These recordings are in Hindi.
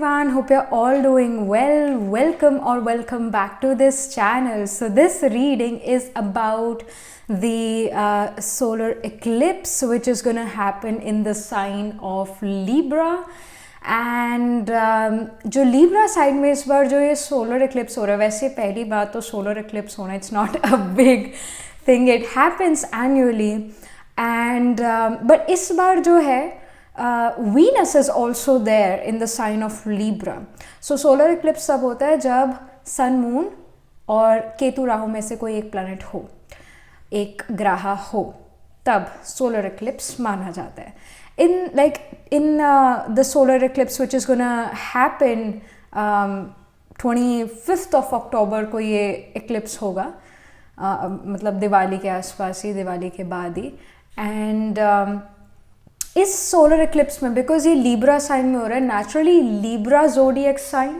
everyone, hope you're all doing well. Welcome back to this channel. So this reading is about the solar eclipse which is going to happen in the sign of Libra. And जो लिब्रा साइड में इस बार जो ये सोलर इक्लिप्स हो रहा है, वैसे पहली बात तो सोलर इक्लिप्स होना it's not a big thing, it happens annually and but इस बार जो है Venus is also there in the sign of Libra. So solar eclipse तब होता है जब सन मून और केतु राहु में से कोई एक प्लैनेट हो, एक ग्रह हो, तब सोलर इक्लिप्स माना जाता है. In the solar eclipse which is gonna happen 25th of October को ये eclipse होगा, मतलब दिवाली के आसपास ही, दिवाली के बाद ही. एंड इस सोलर इक्लिप्स में बिकॉज ये लीब्रा साइन में हो रहा है, naturally Libra zodiac sign,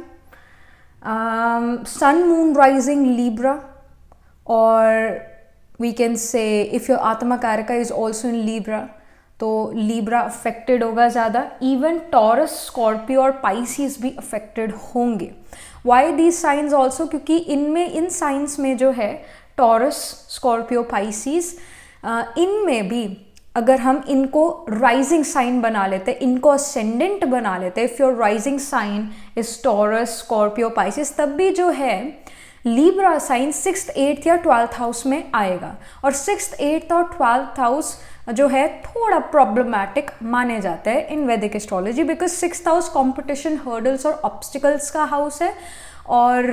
sun moon rising Libra, और we can say if your atma karaka is also in Libra तो लीब्रा अफेक्टेड होगा ज़्यादा. इवन टॉरस, स्कॉर्पियो और पाइसिस भी अफेक्टेड होंगे. वाई दीज साइंस ऑल्सो, क्योंकि इनमें, इन साइंस में जो है टॉरस, स्कॉर्पियो, पाइसिस, इनमें भी अगर हम इनको राइजिंग साइन बना लेते, इनको असेंडेंट बना लेते, if your rising sign is Taurus, Scorpio, Pisces, तब भी जो है लीब्रा साइन 6th, 8th या 12th हाउस में आएगा. और 6th, 8th और 12th हाउस जो है थोड़ा प्रॉब्लमैटिक माने जाते हैं इन वैदिक astrology, because 6th house competition, hurdles और ऑब्स्टिकल्स का हाउस है, और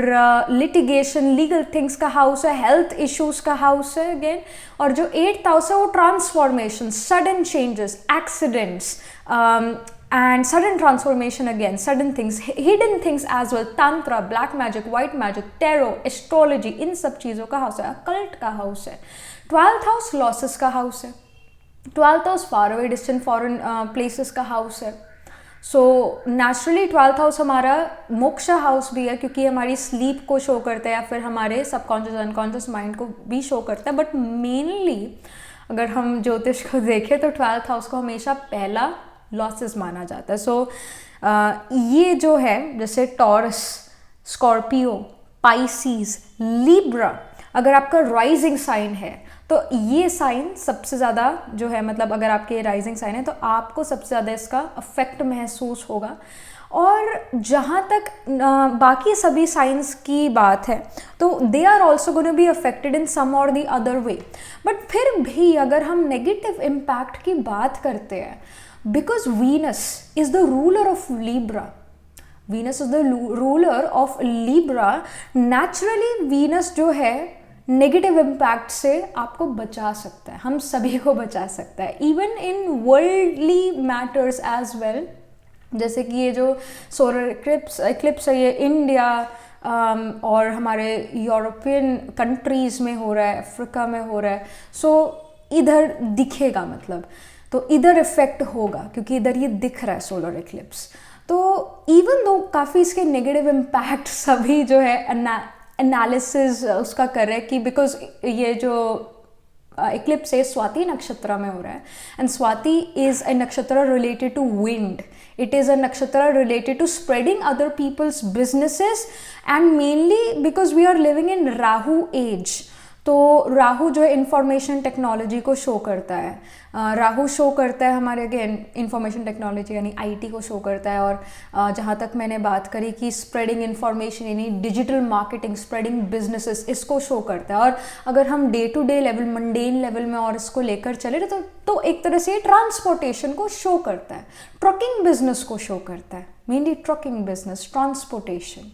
लिटिगेशन, लीगल थिंग्स का हाउस है, हेल्थ इश्यूज का हाउस है अगेन. और जो 8th हाउस है वो transformation, sudden changes, accidents and sudden transformation again, sudden things, hidden things as well, tantra, black magic, white magic, tarot, astrology, इन सब चीज़ों का हाउस है. कल्ट का हाउस है. 12th हाउस लॉसेस का हाउस है. 12th house far away distant foreign places का हाउस है. सो नेचुरली 12th हाउस हमारा मोक्ष हाउस भी है, क्योंकि हमारी स्लीप को शो करता है या फिर हमारे सबकॉन्शियस अनकॉन्शियस माइंड को भी शो करता है. बट मेनली अगर हम ज्योतिष को देखें तो 12th हाउस को हमेशा पहला लॉसेस माना जाता है. सो ये जो है जैसे टॉरस, स्कॉर्पियो, पाइसिस, लीब्रा, अगर आपका राइजिंग साइन है तो ये साइन सबसे ज़्यादा जो है, मतलब अगर आपके राइजिंग साइन है तो आपको सबसे ज़्यादा इसका अफेक्ट महसूस होगा. और जहाँ तक बाकी सभी साइंस की बात है तो they are also gonna be affected in some or the other way. But फिर भी अगर हम नेगेटिव इम्पैक्ट की बात करते हैं, because Venus is the ruler of Libra. Venus is the ruler of Libra. Naturally Venus जो है नेगेटिव इम्पैक्ट से आपको बचा सकता है, हम सभी को बचा सकता है, even in worldly matters as well. जैसे कि ये जो सोलर इक्लिप्स है ये इंडिया और हमारे यूरोपियन कंट्रीज़ में हो रहा है, अफ्रीका में हो रहा है. सो इधर दिखेगा, मतलब तो इधर इफेक्ट होगा क्योंकि इधर ये दिख रहा है सोलर इक्लिप्स. तो इवन दो काफ़ी इसके नेगेटिव इम्पैक्ट सभी जो है एनालिसिस उसका कर रहे हैं कि बिकॉज ये जो इक्लिप्स है स्वाति नक्षत्र में हो रहा है, and Swati is a nakshatra related to wind. It is a nakshatra related to spreading other peoples businesses, and mainly because we are living in Rahu age. तो राहु जो है इंफॉर्मेशन टेक्नोलॉजी को शो करता है, राहु शो करता है हमारे अगेन इंफॉर्मेशन टेक्नोलॉजी यानी आईटी को शो करता है. और जहाँ तक मैंने बात करी कि स्प्रेडिंग इंफॉर्मेशन यानी डिजिटल मार्केटिंग, स्प्रेडिंग बिजनेसेस, इसको शो करता है. और अगर हम day to day level, mundane level में और इसको लेकर चले तो एक तरह से ट्रांसपोर्टेशन को शो करता है, ट्रकिंग बिजनेस को शो करता है, mainly trucking business, transportation.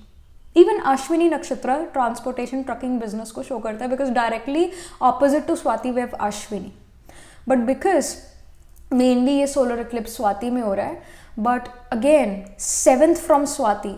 Even Ashwini नक्षत्र ट्रांसपोर्टेशन, ट्रकिंग बिजनेस को शो करता है, because directly opposite to Swati we have Ashwini. But because mainly ये सोलर इक्लिप्स स्वाति में हो रहा है, but again 7th from Swati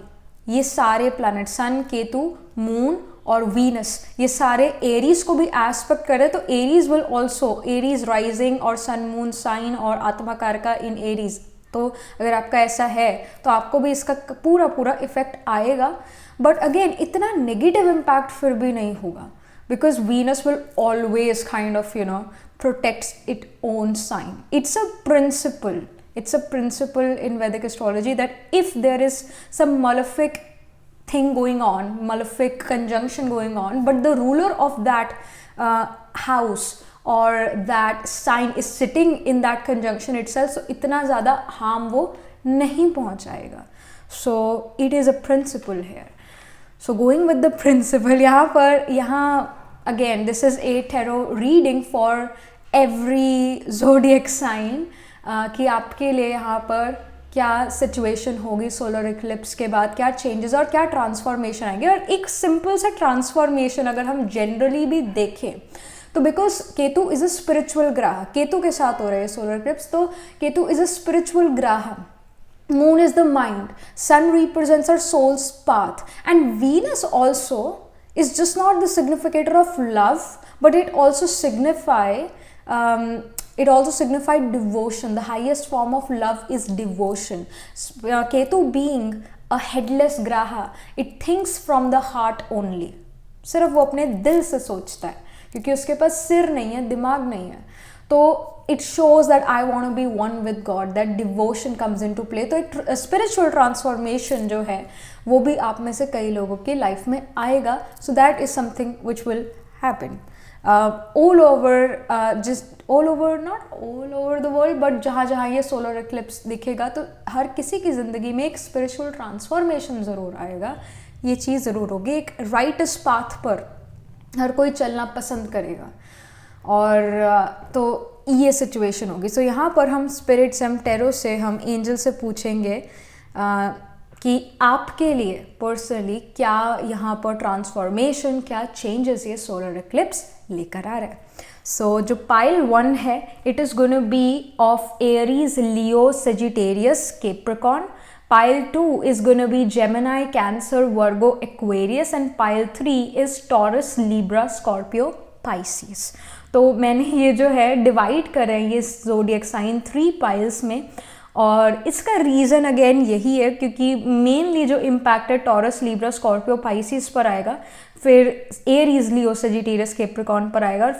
ये सारे प्लैनेट सन, केतु, मून और वीनस, ये सारे एरीज को भी एस्पेक्ट कर रहे हैं. तो Aries will also, Aries rising और सन मून साइन और आत्मा कारका इन एरीज. तो अगर आपका ऐसा है तो आपको भी इसका पूरा इफेक्ट आएगा. बट अगेन इतना नेगेटिव इम्पैक्ट फिर भी नहीं होगा, because Venus will always kind of protects it own sign. It's a principle, It's a principle in Vedic astrology that if there is some malefic thing going on, malefic conjunction going on, but the ruler of that house or that sign is sitting in that conjunction itself, so इतना ज़्यादा harm वो नहीं पहुँचाएगा. So it is a principle here. So going with the principle, यहाँ again this is a tarot reading for every zodiac sign कि आपके लिए यहाँ पर क्या सिचुएशन होगी सोलर इक्लिप्स के बाद, क्या चेंजेस और क्या ट्रांसफॉर्मेशन आएंगे. और एक सिंपल सा ट्रांसफॉर्मेशन अगर हम जनरली भी देखें तो because Ketu is a spiritual ग्रह, केतु के साथ हो रहे हैं सोलर इक्लिप्स, तो केतु इज अ स्पिरिचुअल ग्रह. Moon is the mind, sun represents our soul's path, and Venus also is just not the significator of love, but it also signifies devotion. The highest form of love is devotion. Ketu being a headless graha, it thinks from the heart only. सिर्फ वो अपने दिल से सोचता है, क्योंकि उसके पास सिर नहीं है, दिमाग नहीं है. तो it shows that I want to be one with God, that devotion comes into play. तो spiritual transformation जो है वो भी आप में से कई लोगों की लाइफ में आएगा. So that is something which will happen all over, not all over the world, but जहाँ जहाँ ये solar eclipse दिखेगा तो हर किसी की ज़िंदगी में एक spiritual transformation ज़रूर आएगा. ये चीज़ ज़रूर होगी. एक righteous path पर हर कोई चलना पसंद करेगा. और तो ये सिचुएशन होगी. सो यहाँ पर हम स्पिरिट से, हम टेरो से, हम एंजल से पूछेंगे कि आपके लिए पर्सनली क्या यहाँ पर ट्रांसफॉर्मेशन, क्या चेंजेस ये सोलर इक्लिप्स लेकर आ रहा है. सो जो पाइल 1 है, it is gonna be of Aries, Leo, Sagittarius, Capricorn. Pile 2 is going to be Gemini, Cancer, Virgo, Aquarius, and Pile 3 is Taurus, Libra, Scorpio, Pisces. तो मैंने ये जो है डिवाइड करा है ये ज़ोडिएक साइन 3 पाइल्स में, और इसका रीज़न अगेन यही है क्योंकि मेनली जो इम्पैक्ट है टॉरस, लीब्रा, स्कॉर्पियो, पाइसिस पर आएगा, फिर एरीज, लियो, सेजिटेरियस, कैप्रिकॉर्न पर आएगा, और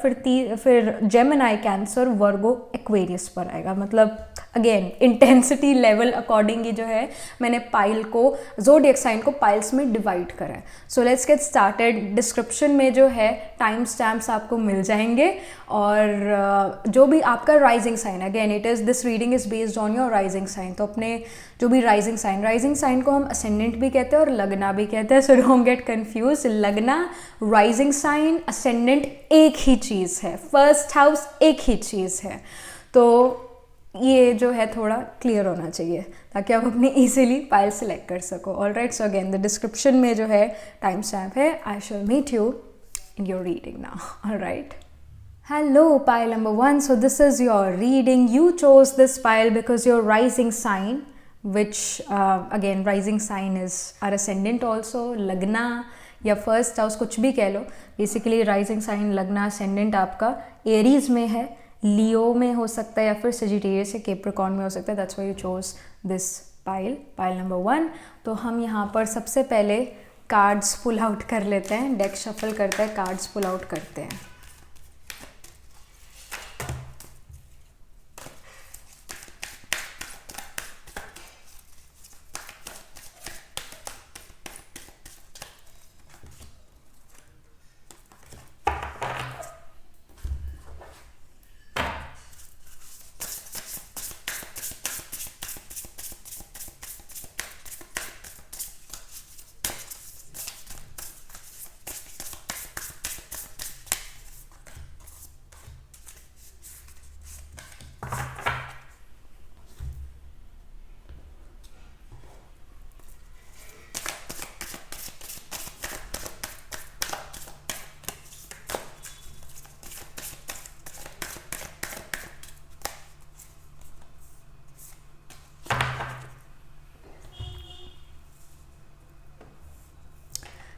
फिर जेमिनाई, कैंसर, वर्गो, एक्वेरियस पर आएगा. मतलब अगेन इंटेंसिटी लेवल अकॉर्डिंग जो है मैंने पाइल को, ज़ोडिएक साइन को पाइल्स में डिवाइड करा है. So let's get started. Description में जो है टाइम स्टैम्प्स आपको मिल जाएंगे, और जो भी आपका rising sign, again it is, this reading is based on your rising sign. तो अपने जो भी राइजिंग साइन को हम असेंडेंट भी कहते हैं और लगना भी कहते हैं. So don't get confuse. लगना, राइजिंग साइन, असेंडेंट एक ही चीज़ है, फर्स्ट हाउस एक ही चीज़ है. तो ये जो है थोड़ा क्लियर होना चाहिए ताकि आप अपनी इजीली पाइल सेलेक्ट कर सको. Alright, so again the description में जो है टाइम स्टैम्प है. I shall meet you in your reading now. Alright. Hello, pile number 1. So this is your reading. You chose this pile because your rising sign, which again rising sign is our ascendant also, लगना या फर्स्ट हाउस कुछ भी कह लो. बेसिकली राइजिंग साइन, लगना, ascendant आपका एरीज में है, लियो में हो सकता है, या फिर सेजिटेरियस या कैप्रिकॉर्न में हो सकता है. That's why you chose this pile, pile number 1. तो हम यहाँ पर सबसे पहले कार्ड्स पुल आउट कर लेते हैं. डेक शफल करते हैं, कार्ड्स पुल आउट करते हैं.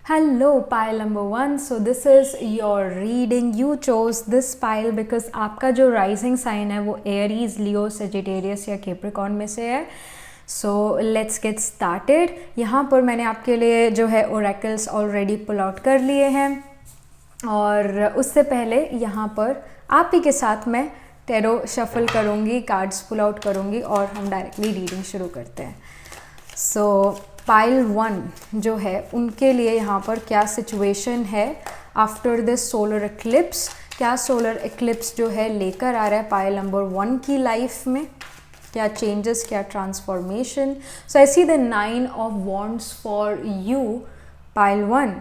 Hello, pile number 1. So this is your reading. You chose this pile because आपका जो rising sign है वो Aries, Leo, Sagittarius या Capricorn में से है. So let's get started. यहाँ पर मैंने आपके लिए जो है oracles already pull out कर लिए हैं, और उससे पहले यहाँ पर आप ही के साथ मैं टेरो शफल करूँगी, कार्ड्स पुल आउट करूँगी और हम डायरेक्टली रीडिंग शुरू करते हैं. सो पाइल 1 जो है उनके लिए यहाँ पर क्या सिचुएशन है आफ्टर दिस सोलर एक्लिप्स, क्या सोलर एक्लिप्स जो है लेकर आ रहा है पाइल नंबर 1 की लाइफ में, क्या चेंजेस, क्या transformation. So I see the 9 of wands for you pile 1.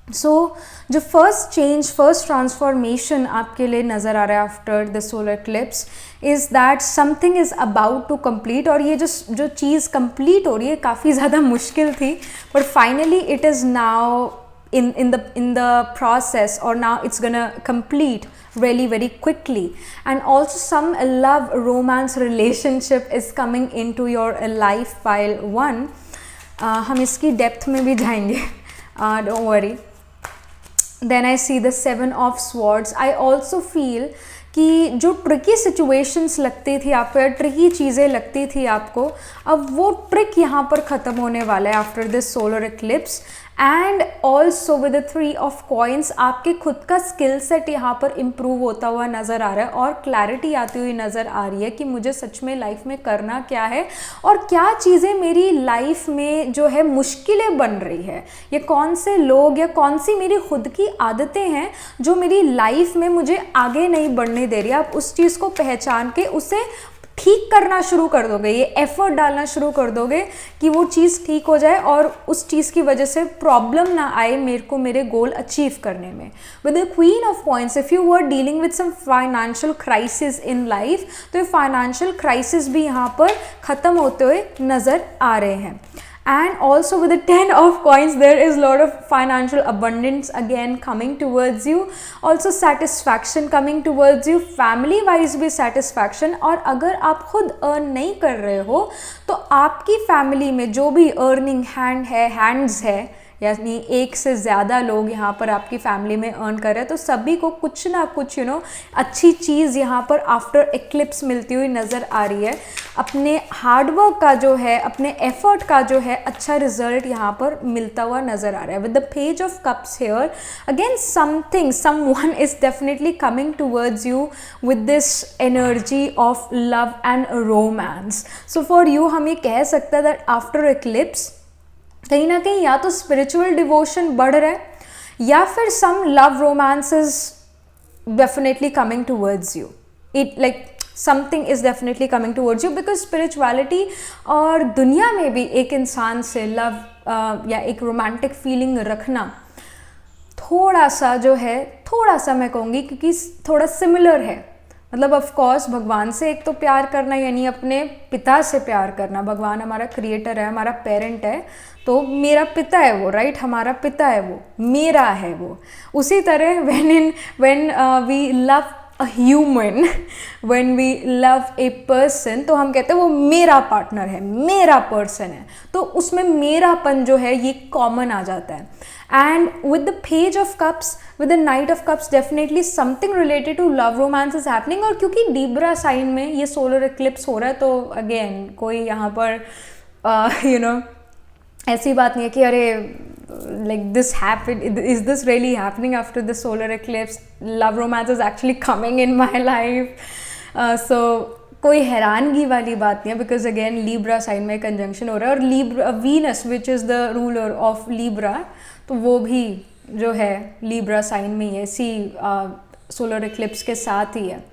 सो जो फर्स्ट चेंज, फर्स्ट ट्रांसफॉर्मेशन आपके लिए नज़र आ रहा है after the solar eclipse is that something is about to complete. और ये जो चीज़ कंप्लीट हो रही है काफ़ी ज़्यादा मुश्किल थी, but finally it is now in the process, or now it's gonna complete really very quickly. And also some love romance relationship is coming into your life pile 1. हम इसकी डेप्थ में भी जाएंगे, don't worry. Then I see the 7 of swords. I also feel कि जो ट्रिकी सिचुएशंस लगती थी आपको या ट्रिकी चीज़ें लगती थी आपको, अब वो ट्रिक यहाँ पर ख़त्म होने वाला है after this solar eclipse. And also with the 3 of coins आपके खुद का स्किल सेट यहाँ पर इम्प्रूव होता हुआ नज़र आ रहा है और क्लैरिटी आती हुई नज़र आ रही है कि मुझे सच में लाइफ में करना क्या है और क्या चीज़ें मेरी लाइफ में जो है मुश्किलें बन रही है, ये कौन से लोग या कौन सी मेरी खुद की आदतें हैं जो मेरी लाइफ में मुझे आगे नहीं बढ़ने दे रही. आप उस चीज़ को पहचान के उसे ठीक करना शुरू कर दोगे, ये एफर्ट डालना शुरू कर दोगे कि वो चीज़ ठीक हो जाए और उस चीज़ की वजह से प्रॉब्लम ना आए मेरे को मेरे गोल अचीव करने में. With the queen of coins, if you were dealing with some financial crisis in life, तो ये फाइनेंशियल क्राइसिस भी यहाँ पर ख़त्म होते हुए नज़र आ रहे हैं. And also with the 10 of coins, there is a lot of financial abundance again coming towards you. Also satisfaction coming towards you, family wise भी satisfaction. और अगर आप खुद earn नहीं कर रहे हो तो आपकी family में जो भी earning hand है, hands है, यानी एक से ज़्यादा लोग यहाँ पर आपकी फैमिली में अर्न कर रहे हैं, तो सभी को कुछ ना कुछ अच्छी चीज़ यहाँ पर आफ्टर एक्लिप्स मिलती हुई नज़र आ रही है. अपने हार्डवर्क का जो है, अपने एफर्ट का जो है अच्छा रिजल्ट यहाँ पर मिलता हुआ नज़र आ रहा है. With the page of cups here again something, someone is definitely coming towards you with this energy of love and romance. So for you हम ये कह सकते हैं दैट आफ्टर एक्लिप्स कहीं ना कहीं या तो स्पिरिचुअल डिवोशन बढ़ रहा है या फिर some love romance is definitely coming towards you. It like something is definitely coming towards you because spirituality और दुनिया में भी एक इंसान से लव या एक रोमांटिक फीलिंग रखना थोड़ा सा जो है, थोड़ा सा मैं कहूँगी क्योंकि थोड़ा सिमिलर है. मतलब ऑफ कोर्स भगवान से एक तो प्यार करना यानी अपने पिता से प्यार करना. भगवान हमारा क्रिएटर है, हमारा पेरेंट है, तो मेरा पिता है वो, राइट, हमारा पिता है वो, मेरा है वो. उसी तरह when we love a human, when we love a person, तो हम कहते हैं वो मेरा पार्टनर है, मेरा पर्सन है, तो उसमें मेरापन जो है ये कॉमन आ जाता है. And with the page of cups, with the knight of cups, definitely something related to love romance is happening. और क्योंकि Libra sign में ये solar eclipse हो रहा है, तो again कोई यहाँ पर ऐसी बात नहीं है कि अरे like this happened, is this really happening after the solar eclipse? Love romance is actually coming in my life. So कोई हैरानगी वाली बात नहीं है बिकॉज अगेन लीब्रा साइन में कंजंक्शन हो रहा है और Libra Venus which is the ruler of Libra, तो वो भी जो है लीब्रा साइन में ही है, सोलर एक्लिप्स के साथ ही है.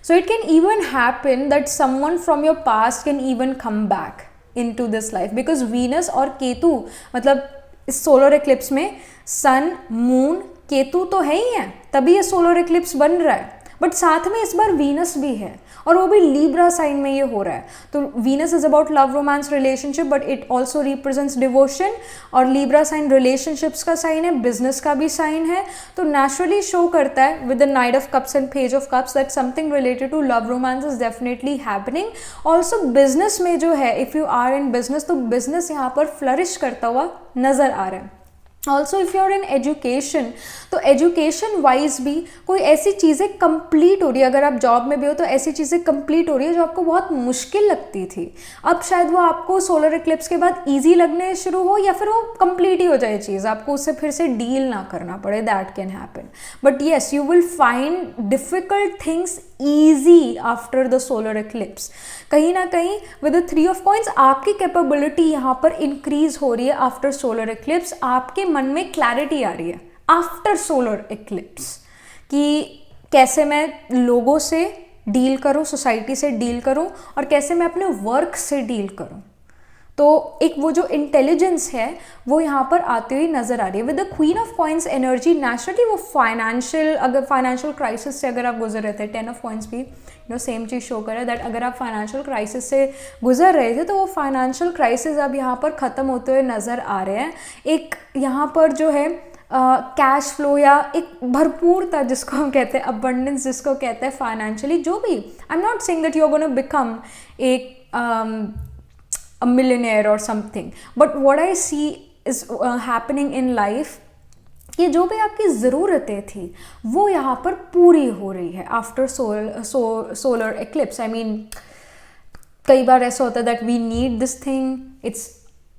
So it can even happen that someone from your past can even come back in to this life because Venus और केतु, मतलब इस सोलर एक्लिप्स में सन, मून, केतु तो है ही है, तभी ये सोलर एक्लिप्स बन रहा है. बट साथ में इस बार वीनस भी है और वो भी लीब्रा साइन में ये हो रहा है. तो Venus is about love romance relationship but it also represents devotion, और लीब्रा साइन रिलेशनशिप्स का साइन है, बिजनेस का भी साइन है, तो नेचुरली शो करता है with the knight of cups and page of cups that something related to love romance is definitely happening. Also business में जो है, if you are in business, तो बिजनेस यहाँ पर फ्लरिश करता हुआ नजर आ रहा है. Also if you are in education, तो एजुकेशन वाइज भी कोई ऐसी चीज़ें कंप्लीट हो रही है, अगर आप जॉब में भी हो तो ऐसी चीज़ें कंप्लीट हो रही है जो आपको बहुत मुश्किल लगती थी, अब शायद वो आपको सोलर एक्लिप्स के बाद इजी लगने शुरू हो या फिर वो कंप्लीट ही हो जाए चीज़, आपको उससे फिर से डील ना करना पड़े. That can happen. But yes, you will find difficult things easy after the solar eclipse. कहीं ना कहीं with the three of coins आपकी कैपेबिलिटी यहाँ पर इंक्रीज हो रही है आफ्टर सोलर एक्लिप्स। आपके मन में क्लैरिटी आ रही है आफ्टर सोलर एक्लिप्स कि कैसे मैं लोगों से डील करूं, सोसाइटी से डील करूं, और कैसे मैं अपने वर्क से डील करूं। तो एक वो जो इंटेलिजेंस है वो यहाँ पर आती हुई नज़र आ रही है। With the queen of coins energy naturally वो अगर फाइनेंशियल क्राइसिस से अगर आप गुजर रहे थे, 10 ऑफ कॉइंस भी सेम चीज़ शो कर रहा है दैट अगर आप फाइनेंशियल क्राइसिस से गुजर रहे थे तो वो फाइनेंशियल क्राइसिस अब यहाँ पर ख़त्म होते हुए नज़र आ रहे हैं। एक यहाँ पर जो है कैश फ्लो या एक भरपूरता जिसको हम कहते हैं, अबंडेंस जिसको कहते हैं फाइनेंशियली, जो भी, I am not saying that you are gonna become एक a millionaire or something, but what I see is happening in life कि जो भी आपकी ज़रूरतें थी वो यहाँ पर पूरी हो रही है after solar eclipse. I mean कई बार ऐसा होता है that we need this thing, it's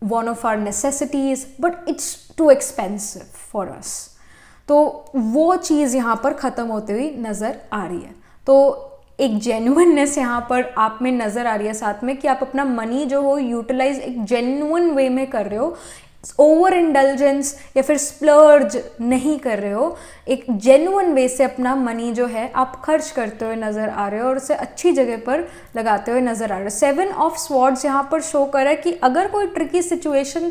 one of our necessities, but it's too expensive for us. तो वो चीज़ यहाँ पर ख़त्म होते हुई नज़र आ रही है। तो एक जेन्युइननेस यहाँ पर आप में नज़र आ रही है साथ में कि आप अपना मनी जो हो यूटिलाइज एक जेन्युइन वे में कर रहे हो, ओवर इंडल्जेंस या फिर स्प्लर्ज नहीं कर रहे हो, एक जेन्युइन वे से अपना मनी जो है आप खर्च करते हुए नज़र आ रहे हो और उसे अच्छी जगह पर लगाते हुए नज़र आ रहे हो। 7 ऑफ स्वॉर्ड्स यहाँ पर शो कर रहा है कि अगर कोई ट्रिकी सिचुएशन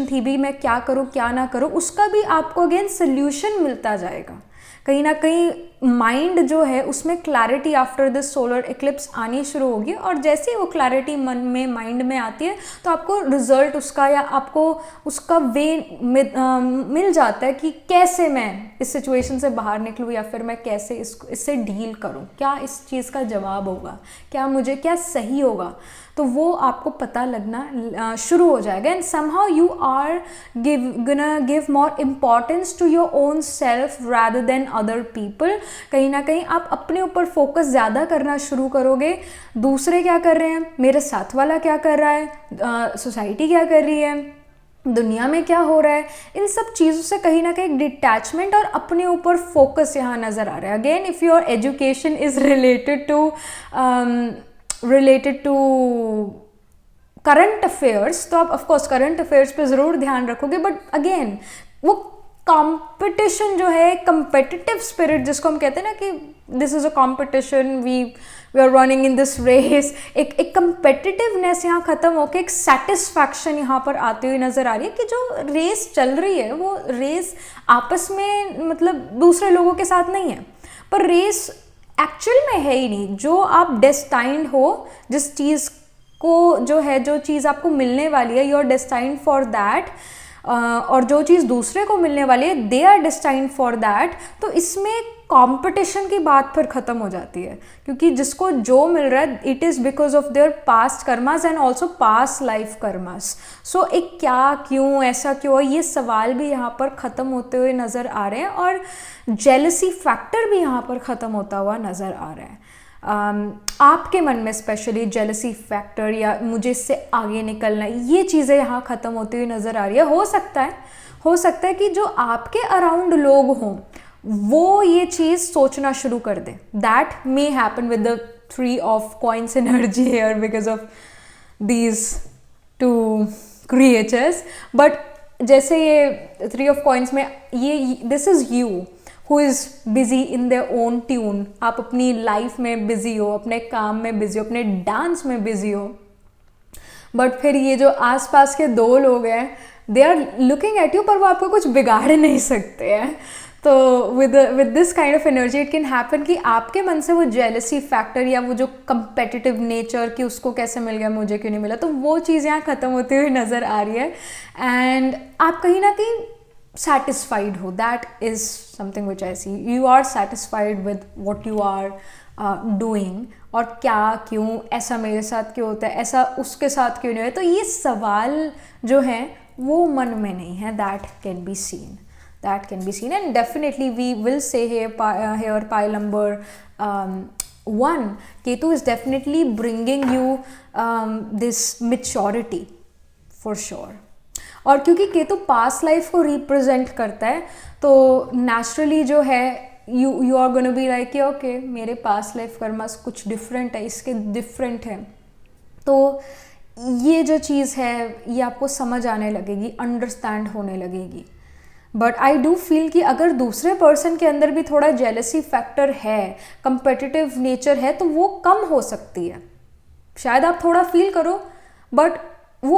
थी भी, मैं क्या करूँ क्या ना करूँ, उसका भी आपको अगेन सोल्यूशन मिलता जाएगा। कहीं ना कहीं माइंड जो है उसमें clarity after this solar eclipse आनी शुरू होगी, और जैसे ही वो क्लैरिटी मन में माइंड में आती है तो आपको रिजल्ट उसका या आपको उसका वे मिल जाता है कि कैसे मैं इस सिचुएशन से बाहर निकलूँ या फिर मैं कैसे इससे डील करूँ, क्या इस चीज़ का जवाब होगा, क्या सही होगा। तो वो आपको पता लगना शुरू हो जाएगा। And somehow you are gonna give more importance to your own self rather than other people। कहीं ना कहीं आप अपने ऊपर फोकस ज़्यादा करना शुरू करोगे। दूसरे क्या कर रहे हैं, मेरे साथ वाला क्या कर रहा है, सोसाइटी क्या कर रही है, दुनिया में क्या हो रहा है, इन सब चीज़ों से कहीं ना कहीं डिटैचमेंट और अपने ऊपर फोकस यहाँ नज़र आ रहा है। Again if your education is related to current affairs तो आप ऑफकोर्स करंट अफेयर्स पे ज़रूर ध्यान रखोगे, बट अगेन वो कंपटीशन जो है, कंपेटिटिव स्पिरिट जिसको हम कहते हैं ना कि this is a competition, we are running in this race, एक कंपेटिटिवनेस यहाँ ख़त्म होकर एक सेटिस्फैक्शन यहाँ पर आती हुई नज़र आ रही है कि जो रेस चल रही है वो रेस आपस में मतलब दूसरे लोगों के साथ नहीं है, पर रेस एक्चुअल में है ही नहीं। जो आप डेस्टाइंड हो, जिस चीज़ को जो चीज़ आपको मिलने वाली है, you are destined for that, और जो चीज़ दूसरे को मिलने वाली है they are destined for that. तो इसमें कंपटीशन की बात फिर ख़त्म हो जाती है, क्योंकि जिसको जो मिल रहा है it is because of their past karmas and also past life karmas. So एक क्या, क्यों, ऐसा क्यों है, ये सवाल भी यहाँ पर ख़त्म होते हुए नज़र आ रहे हैं, और जेलसी फैक्टर भी यहाँ पर ख़त्म होता हुआ नज़र आ रहा है। आपके मन में स्पेशली जेलसी फैक्टर या मुझे इससे आगे निकलना, ये चीज़ें यहाँ ख़त्म होती हुई नज़र आ रही है। हो सकता है कि जो आपके अराउंड लोग हों वो ये चीज़ सोचना शुरू कर दे। That may happen with the 3 of coins energy here because of these 2 creatures. But जैसे ये 3 ऑफ कॉइंस में ये this is you who is busy in their own tune। आप अपनी लाइफ में बिजी हो, अपने काम में बिजी हो, अपने डांस में बिजी हो, बट फिर ये जो आसपास के 2 लोग हैं they are looking at you, पर वो आपको कुछ बिगाड़ नहीं सकते हैं। तो with this kind of energy it can happen कि आपके मन से वो जेलसी फैक्टर या वो जो कंपेटिटिव नेचर कि उसको कैसे मिल गया मुझे क्यों नहीं मिला, तो वो चीज़ यहाँ ख़त्म होती हुई नज़र आ रही है। एंड आप कहीं ना कहीं satisfied हो, that is something which I see, you are satisfied with what you are doing, और क्या, क्यों, ऐसा मेरे साथ क्यों होता है, ऐसा उसके साथ क्यों नहीं है, तो ये सवाल जो है वो मन में नहीं है। that can be seen and definitely we will say here pile number 1, Ketu is definitely bringing you this maturity for sure। और क्योंकि केतु पास्ट लाइफ को रिप्रेजेंट करता है तो नेचुरली जो है you are gonna be like कि ओके मेरे पास लाइफ कर्मास कुछ डिफरेंट है, इसके डिफरेंट है। तो ये जो चीज़ है ये आपको समझ आने लगेगी, अंडरस्टैंड होने लगेगी। बट आई डू फील कि अगर दूसरे पर्सन के अंदर भी थोड़ा जेलसी फैक्टर है, कंपेटिटिव नेचर है, तो वो कम हो सकती है। शायद आप थोड़ा फील करो बट वो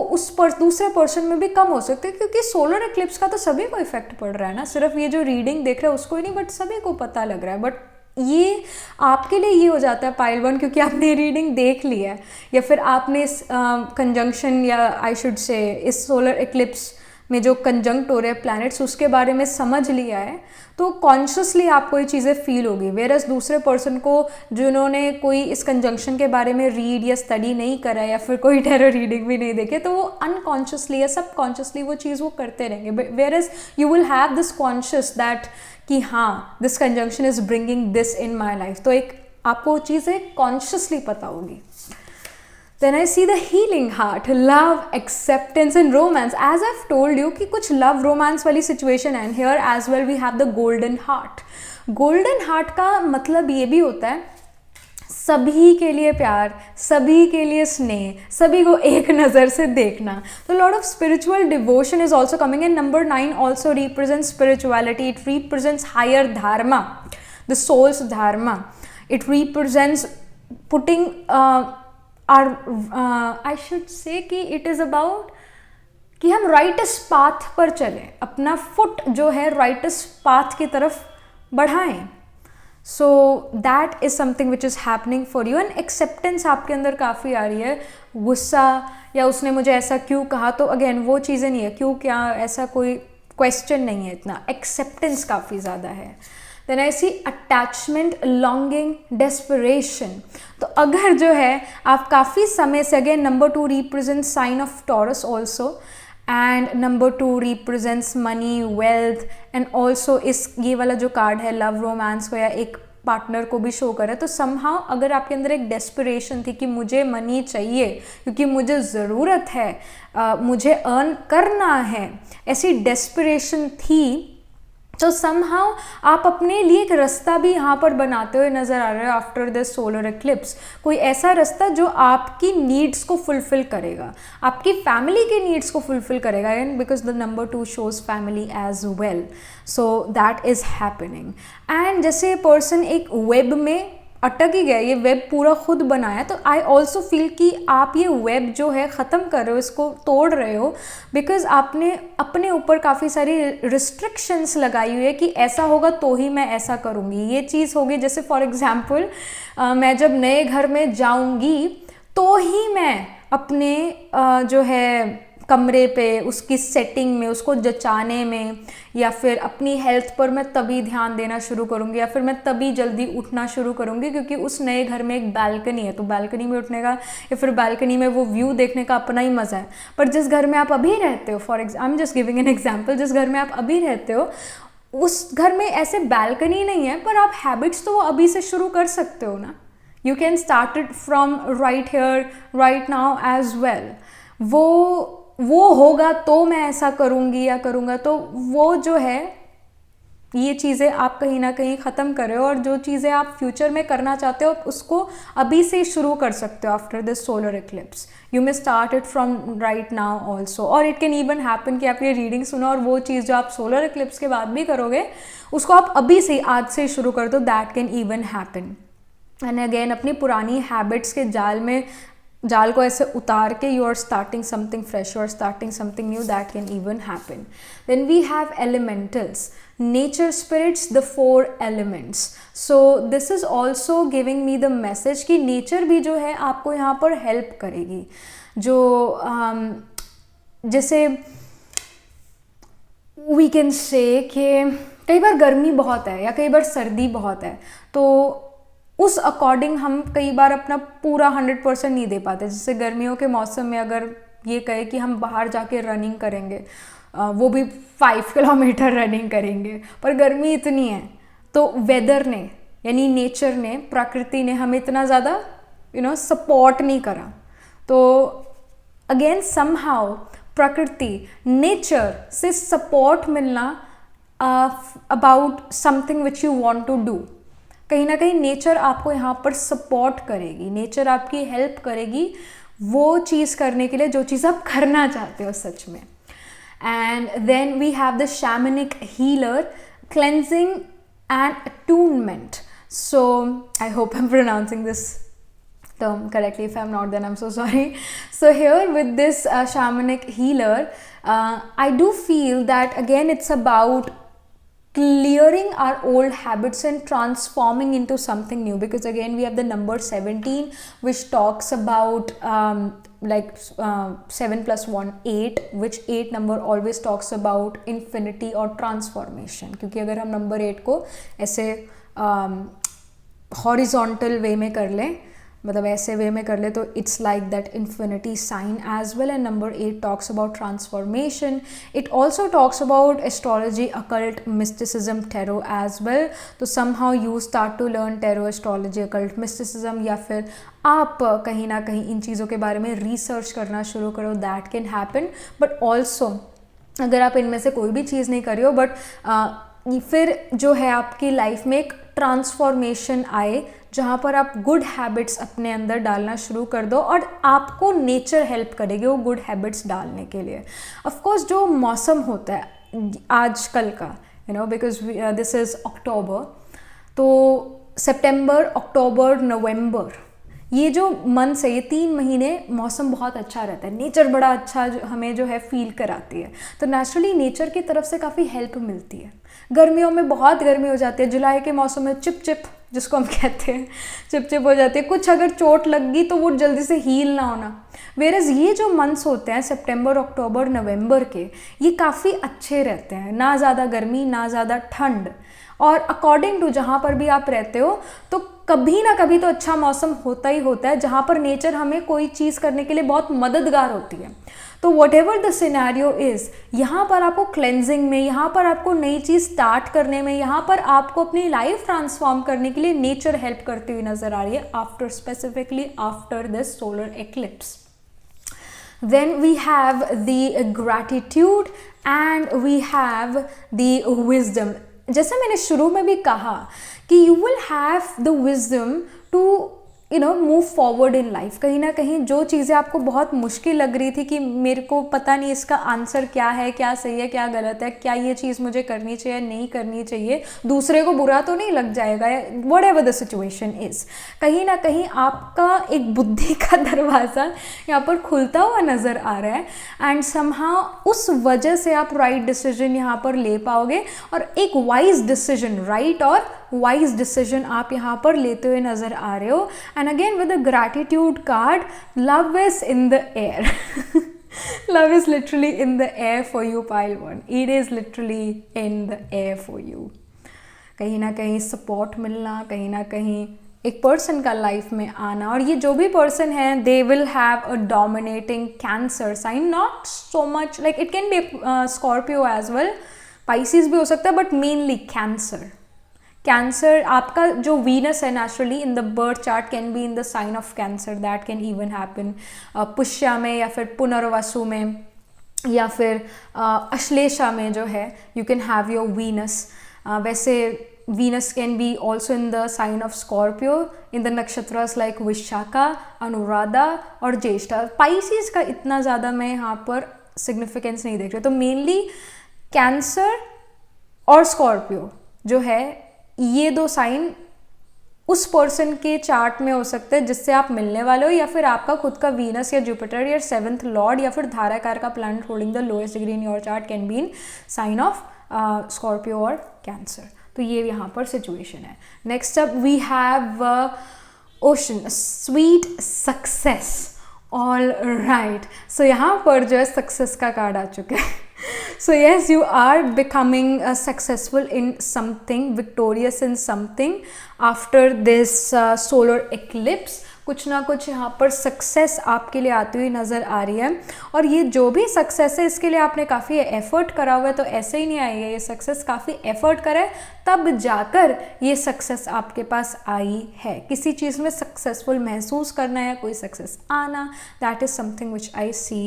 दूसरे पर्सन में भी कम हो सकते हैं, क्योंकि सोलर एक्लिप्स का तो सभी को इफेक्ट पड़ रहा है ना, सिर्फ ये जो रीडिंग देख रहे हैं उसको ही नहीं, बट सभी को पता लग रहा है। बट ये आपके लिए ये हो जाता है पाइल 1 क्योंकि आपने रीडिंग देख ली है, या फिर आपने इस कंजंक्शन या आई शुड से इस सोलर एक्लिप्स में जो कंजंक्ट हो रहे हैं प्लैनेट्स उसके बारे में समझ लिया है, तो कॉन्शियसली आपको ये चीज़ें फील होगी। वेरस दूसरे पर्सन को जिन्होंने कोई इस कंजंक्शन के बारे में रीड या स्टडी नहीं करा या फिर कोई टेरर रीडिंग भी नहीं देखे, तो वो अनकॉन्शियसली या सबकॉन्शियसली वो चीज़ वो करते रहेंगे। Whereas you will have this conscious that कि हाँ this conjunction is bringing this in my life, तो एक आपको चीज़ें कॉन्शियसली पता होगी। Then I see the healing heart, love, acceptance and romance. As I've told you कि कुछ love romance वाली situation है, and here as well we have the golden heart. Golden heart का मतलब ये भी होता है सभी के लिए प्यार, सभी के लिए स्नेह, सभी को एक नज़र से देखना। तो lot of spiritual devotion is also coming in. Number 9 also represents spirituality, it represents higher dharma, the soul's dharma. It represents putting I should say कि इट इज़ अबाउट कि हम राइटेस्ट पाथ पर चलें, अपना फुट जो है राइटेस्ट पाथ की तरफ बढ़ाएं। सो that is something which is happening for you. And acceptance आपके अंदर काफ़ी आ रही है। गुस्सा या उसने मुझे ऐसा क्यों कहा, तो अगेन वो चीज़ें नहीं है, क्यों क्या ऐसा कोई क्वेश्चन नहीं है, इतना एक्सेप्टेंस काफ़ी ज़्यादा है। Then I see attachment, longing, desperation. तो अगर जो है आप काफ़ी समय से, again number 2 represents sign of Taurus also, and number 2 represents money, wealth, and also इस ये वाला जो कार्ड है लव रोमांस को या एक पार्टनर को भी शो करे। तो समहाउ अगर आपके अंदर एक डेस्परेशन थी कि मुझे मनी चाहिए क्योंकि मुझे ज़रूरत है, मुझे अर्न करना है, ऐसी डेस्परेशन थी, तो समहाउ आप अपने लिए एक रास्ता भी यहाँ पर बनाते हुए नज़र आ रहे हो आफ्टर दिस सोलर एक्लिप्स। कोई ऐसा रास्ता जो आपकी नीड्स को फुलफिल करेगा, आपकी फैमिली के नीड्स को फुलफिल करेगा, and because the number 2 shows family as well, so that is happening. And जैसे पर्सन एक वेब में अटक ही गया, ये वेब पूरा खुद बनाया, तो आई ऑल्सो फील कि आप ये वेब जो है ख़त्म कर रहे हो, इसको तोड़ रहे हो, बिकॉज आपने अपने ऊपर काफ़ी सारी रिस्ट्रिक्शंस लगाई हुई है कि ऐसा होगा तो ही मैं ऐसा करूँगी, ये चीज़ होगी। जैसे फॉर एग्ज़ाम्पल मैं जब नए घर में जाऊँगी तो ही मैं अपने जो है कमरे पे उसकी सेटिंग में, उसको जचाने में, या फिर अपनी हेल्थ पर मैं तभी ध्यान देना शुरू करूँगी, या फिर मैं तभी जल्दी उठना शुरू करूँगी क्योंकि उस नए घर में एक बालकनी है, तो बालकनी में उठने का या फिर बालकनी में वो व्यू देखने का अपना ही मज़ा है। पर जिस घर में आप अभी रहते हो, for I am just giving an example, जिस घर में आप अभी रहते हो उस घर में ऐसे बालकनी नहीं है, पर आप हैबिट्स तो वो अभी से शुरू कर सकते हो ना। You can start it from right here right now as well. वो होगा तो मैं ऐसा करूँगी या करूँगा, तो वो जो है ये चीज़ें आप कहीं ना कहीं ख़त्म करें, और जो चीज़ें आप फ्यूचर में करना चाहते हो उसको अभी से शुरू कर सकते हो after this solar eclipse. You may start it from right now also, और इट कैन इवन हैपन कि आप ये रीडिंग सुनो और वो चीज़ जो आप सोलर एक्लिप्स के बाद भी करोगे उसको आप अभी से आज से शुरू कर दो, that can even happen. And again अपनी पुरानी हैबिट्स के जाल को ऐसे उतार के you are starting something fresh, you are starting something new, that can even happen. Then we have elementals, nature spirits, the 4 एलिमेंट्स। So this is also giving me the message कि नेचर भी जो है आपको यहाँ पर हेल्प करेगी। जो जैसे वी कैन से कि कई बार गर्मी बहुत है या कई बार सर्दी बहुत है, तो उस अकॉर्डिंग हम कई बार अपना पूरा 100% नहीं दे पाते। जैसे गर्मियों के मौसम में अगर ये कहे कि हम बाहर जाके रनिंग करेंगे, वो भी 5 किलोमीटर रनिंग करेंगे, पर गर्मी इतनी है, तो वेदर ने यानी नेचर ने, प्रकृति ने हमें इतना ज़्यादा सपोर्ट नहीं करा। तो अगेन समहाउ प्रकृति, नेचर से सपोर्ट मिलना about something which you want to do. कहीं ना कहीं नेचर आपको यहाँ पर सपोर्ट करेगी, नेचर आपकी हेल्प करेगी वो चीज़ करने के लिए जो चीज़ आप करना चाहते हो सच में. And then we have the shamanic healer, cleansing and attunement. So I hope I am pronouncing this term correctly. If I'm not, then I'm so sorry. So here with this shamanic healer, I do feel that again it's about clearing our old habits and transforming into something new, because again we have the number 17 which talks about 7 plus 1 8, which 8 number always talks about infinity or transformation. क्योंकि अगर हम number 8 को ऐसे horizontal way में कर लें, मतलब ऐसे वे में कर ले, तो it's like that infinity sign as well. And number 8 talks about transformation. It also talks about astrology, occult, mysticism, tarot as well. तो somehow you start to learn tarot, astrology, occult, mysticism, या फिर आप कहीं ना कहीं इन चीज़ों के बारे में रिसर्च करना शुरू करो. That can happen. But also अगर आप इनमें से कोई भी चीज़ नहीं कर रहे हो, बट फिर जो है आपकी लाइफ में एक ट्रांसफॉर्मेशन आए जहाँ पर आप गुड हैबिट्स अपने अंदर डालना शुरू कर दो, और आपको नेचर हेल्प करेगी वो गुड हैबिट्स डालने के लिए. ऑफ कोर्स जो मौसम होता है आजकल का, you know, because this is October, तो सितंबर, अक्टूबर, नवंबर, ये जो मंथ्स है, ये 3 महीने मौसम बहुत अच्छा रहता है, नेचर बड़ा अच्छा हमें जो है फील कराती है. तो नेचुरली नेचर की तरफ से काफ़ी हेल्प मिलती है. गर्मियों में बहुत गर्मी हो जाती है, जुलाई के मौसम में चिप चिप जिसको हम कहते हैं, चिप चिप हो जाती है. कुछ अगर चोट लग गई तो वो जल्दी से हील ना होना. वेरस ये जो मंथ्स होते हैं सितंबर, अक्टूबर, नवंबर के, ये काफ़ी अच्छे रहते हैं. ना ज़्यादा गर्मी, ना ज़्यादा ठंड, और अकॉर्डिंग टू जहाँ पर भी आप रहते हो, तो कभी ना कभी तो अच्छा मौसम होता ही होता है जहाँ पर नेचर हमें कोई चीज़ करने के लिए बहुत मददगार होती है. तो what ever the scenario is, यहाँ पर आपको क्लेंजिंग में, यहाँ पर आपको नई चीज़ स्टार्ट करने में, यहाँ पर आपको अपनी लाइफ ट्रांसफॉर्म करने के लिए नेचर हेल्प करती हुई नज़र आ रही है, after specifically after this solar eclipse. Then we have the gratitude and we have the wisdom. जैसे मैंने शुरू में भी कहा कि you will have the wisdom to move forward in life. कहीं ना कहीं जो चीज़ें आपको बहुत मुश्किल लग रही थी कि मेरे को पता नहीं इसका आंसर क्या है, क्या सही है, क्या गलत है, क्या ये चीज़ मुझे करनी चाहिए, नहीं करनी चाहिए, दूसरे को बुरा तो नहीं लग जाएगा, what ever the situation is, कहीं ना कहीं आपका एक बुद्धि का दरवाज़ा यहाँ पर खुलता हुआ नज़र आ रहा है. एंड समहाउ उस वजह से आप राइट डिसीजन यहाँ पर ले पाओगे, और एक वाइज डिसीजन, राइट और वाइज डिसीजन आप यहाँ पर लेते हुए नज़र आ रहे हो. And again with the gratitude card, love is in the air. Love is literally in the air for you, pile 1. It is literally in the air for you. कहीं ना कहीं सपोर्ट मिलना, कहीं ना कहीं एक पर्सन का लाइफ में आना, और ये जो भी पर्सन है they will have a dominating Cancer sign, not so much like it can be Scorpio as well, Pisces भी हो सकता है, बट मेनली कैंसर. कैंसर आपका जो वीनस है naturally in the birth chart can be in the sign of Cancer. That can even happen Pushya में, या फिर पुनर्वसु में, या फिर अश्लेषा में जो है you can have your Venus. वैसे Venus can be also in the sign of Scorpio in the nakshatras like Vishakha, Anuradha और ज्येष्ठा. पाइसिस का इतना ज़्यादा मैं यहाँ पर सिग्निफिकेंस नहीं देख रही. तो मेनली कैंसर और स्कॉर्पियो जो है, ये 2 साइन उस पर्सन के चार्ट में हो सकते हैं जिससे आप मिलने वाले हो, या फिर आपका खुद का वीनस या जुपिटर या 7th लॉर्ड या फिर धाराकार का planet holding the lowest degree in your chart can be in sign of Scorpio और कैंसर. तो ये यहाँ पर सिचुएशन है. Next up we have ocean, sweet success. All right, so यहाँ पर जो है सक्सेस का कार्ड आ चुका है. So yes, you are becoming successful in something, victorious in something after this solar eclipse. कुछ ना कुछ यहाँ पर सक्सेस आपके लिए आती हुई नज़र आ रही है, और ये जो भी सक्सेस है इसके लिए आपने काफ़ी एफर्ट करा हुआ है. तो ऐसे ही नहीं आई है ये सक्सेस, काफ़ी एफर्ट करा है तब जाकर ये सक्सेस आपके पास आई है. किसी चीज़ में सक्सेसफुल महसूस करना या कोई सक्सेस आना, that is something which I see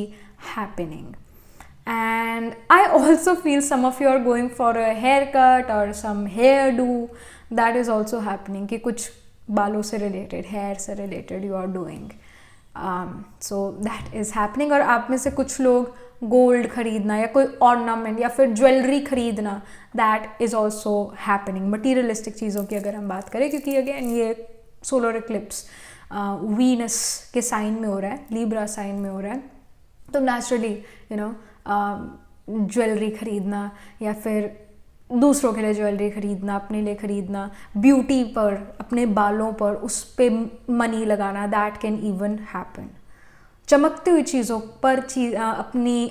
happening. And I also feel some of you are going for a haircut or some hairdo. That is also happening कि कुछ बालों से related, hair से related you are doing. So that is happening. और आप में से कुछ लोग गोल्ड खरीदना या कोई ऑर्नामेंट या फिर ज्वेलरी खरीदना, that is also happening. Materialistic चीज़ों की अगर हम बात करें, क्योंकि अगेन ये सोलर इक्लिप्स वीनस के साइन में हो रहा है, लीब्रा साइन में हो रहा है, तो नेचुरली ज्वेलरी खरीदना या फिर दूसरों के लिए ज्वेलरी खरीदना, अपने लिए खरीदना, ब्यूटी पर, अपने बालों पर, उस पे मनी लगाना, दैट कैन इवन हैपन. चमकती हुई चीज़ों पर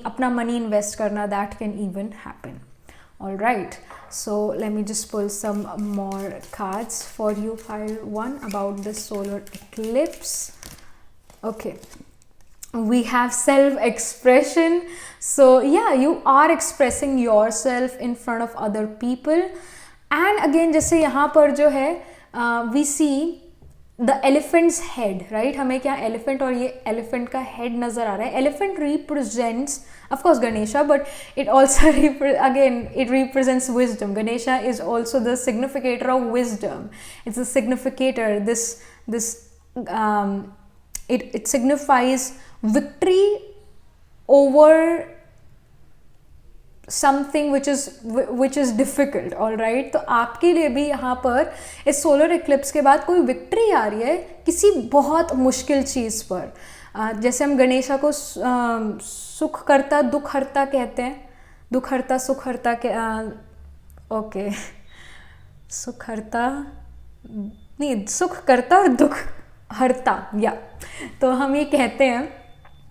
अपना मनी इन्वेस्ट करना, that can even happen. All right, so let me just pull some more cards for you, pile 1, about the solar eclipse. Okay, we have self-expression. So yeah, you are expressing yourself in front of other people. And again, जैसे यहाँ पर जो है we see the elephants head, right. हमें क्या एलिफेंट और ये एलिफेंट का हेड नज़र आ रहा है. Elephant represents of course Ganesha, but it also again it represents wisdom. Ganesha is also the significator of wisdom. It's a significator. This it signifies victory over something which is difficult. All right, तो आपके लिए भी यहाँ पर इस सोलर इक्लिप्स के बाद कोई विक्ट्री आ रही है किसी बहुत मुश्किल चीज़ पर. जैसे हम गणेशा को सुख करता दुख हरता कहते हैं, दुख हरता सुख हरता के ओके, सुख हरता नहीं, सुख करता और दुख हरता, या तो हम ये कहते हैं.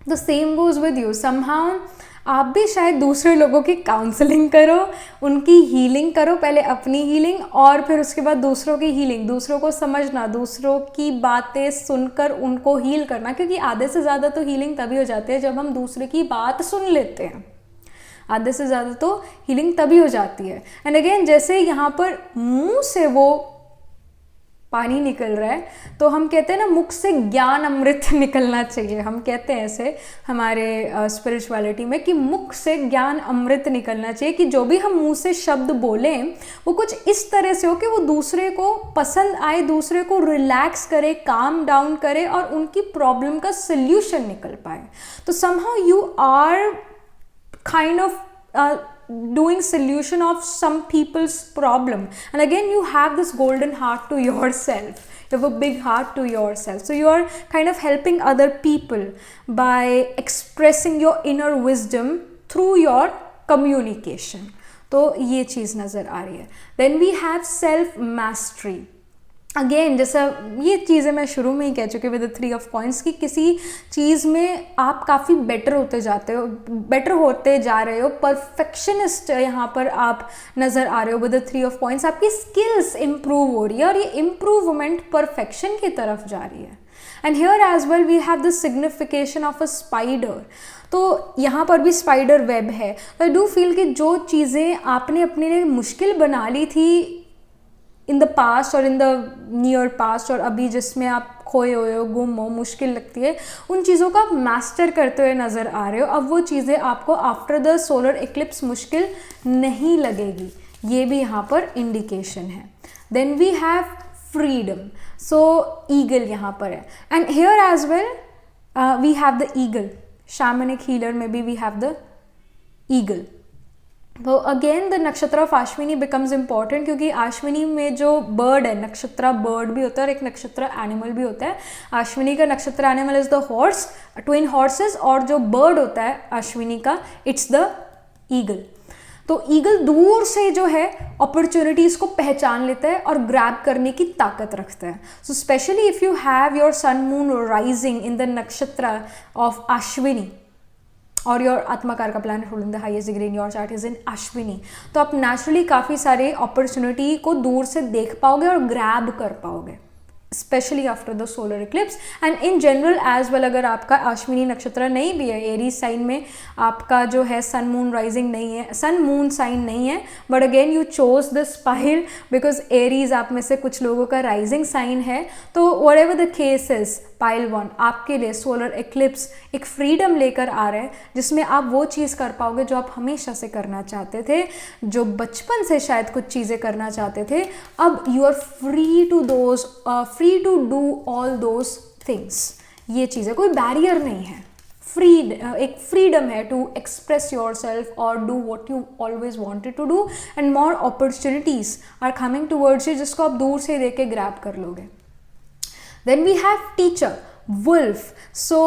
तो same goes with you. Somehow आप भी शायद दूसरे लोगों की काउंसलिंग करो, उनकी हीलिंग करो, पहले अपनी हीलिंग और फिर उसके बाद दूसरों की हीलिंग, दूसरों को समझना, दूसरों की बातें सुनकर उनको हील करना. क्योंकि आधे से ज़्यादा तो हीलिंग तभी हो जाती है जब हम दूसरे की बात सुन लेते हैं. आधे से ज़्यादा तो हीलिंग तभी हो जाती है. एंड अगेन, जैसे यहाँ पर मुंह से वो पानी निकल रहा है, तो हम कहते हैं ना, मुख से ज्ञान अमृत निकलना चाहिए. हम कहते हैं ऐसे हमारे स्पिरिचुअलिटी में कि मुख से ज्ञान अमृत निकलना चाहिए, कि जो भी हम मुंह से शब्द बोलें वो कुछ इस तरह से हो कि वो दूसरे को पसंद आए, दूसरे को रिलैक्स करे, काम डाउन करे और उनकी प्रॉब्लम का सल्यूशन निकल पाए. तो somehow you are kind of doing solution of some people's problem. And again, you have this golden heart to yourself. You have a big heart to yourself. So you are kind of helping other people by expressing your inner wisdom through your communication. तो ये चीज़ नज़र आ रही है. Then we have self mastery. Again, जैसा ये चीज़ें मैं शुरू में ही कह चुकी विद द 3 ऑफ पॉइंट्स, कि किसी चीज़ में आप काफ़ी बेटर होते जा रहे हो, परफेक्शनिस्ट यहाँ पर आप नज़र आ रहे हो विद द 3 ऑफ पॉइंट्स. आपकी स्किल्स इम्प्रूव हो रही है और ये इम्प्रूवमेंट परफेक्शन की तरफ जा रही है. And here as well we have the signification of a spider. तो यहाँ पर भी स्पाइडर वेब है. तो आई डू फील कि जो चीज़ें आपने अपने लिए मुश्किल बना ली थी इन द पास्ट और इन द नियर पास्ट, और अभी जिसमें आप खोए हुए हो, गुम हो, मुश्किल लगती है, उन चीज़ों को आप मास्टर करते हुए नज़र आ रहे हो. अब वो चीज़ें आपको आफ्टर द सोलर इक्लिप्स मुश्किल नहीं लगेगी. ये भी यहाँ पर इंडिकेशन है. Then we have freedom. So eagle यहाँ पर है. And here as well we have the eagle. Shamanic healer में भी वी हैव द ईगल. तो again the nakshatra of Ashwini becomes important, क्योंकि अश्विनी में जो बर्ड है, नक्षत्र बर्ड भी होता है और एक नक्षत्र एनिमल भी होता है. अश्विनी का नक्षत्र animal is the horse, twin horses, और जो बर्ड होता है अश्विनी का, इट्स द ईगल. तो ईगल दूर से जो है अपॉर्चुनिटीज़ को पहचान लेता है और ग्रैब करने की ताकत रखता है. So specially if you have your sun moon rising in the nakshatra of Ashwini, और योर आत्माकार का planet holding the highest degree in your chart is in Ashwini, तो आप नेचुरली काफ़ी सारे अपॉर्चुनिटी को दूर से देख पाओगे और ग्रैब कर पाओगे. Specially after the solar eclipse and in general as well. अगर आपका अश्विनी नक्षत्र नहीं भी है, एरीज साइन में आपका जो है सन मून राइजिंग नहीं है, सन मून साइन नहीं है, but again you chose this pile because Aries आप में से कुछ लोगों का राइजिंग साइन है. तो what ever the case is, pile 1 आपके लिए सोलर इक्लिप्स एक फ्रीडम लेकर आ रहे हैं जिसमें आप वो चीज़ कर पाओगे जो आप हमेशा से करना चाहते थे, जो बचपन से शायद कुछ चीज़ें करना चाहते थे. अब you are free to do all those things. ये चीज़ है, कोई बैरियर नहीं है, एक फ्रीडम है टू एक्सप्रेस योर सेल्फ और do what you always wanted to do and more opportunities are coming towards you जिसको आप दूर से देख के ग्रैब कर लोगे. Then we have teacher, wolf. So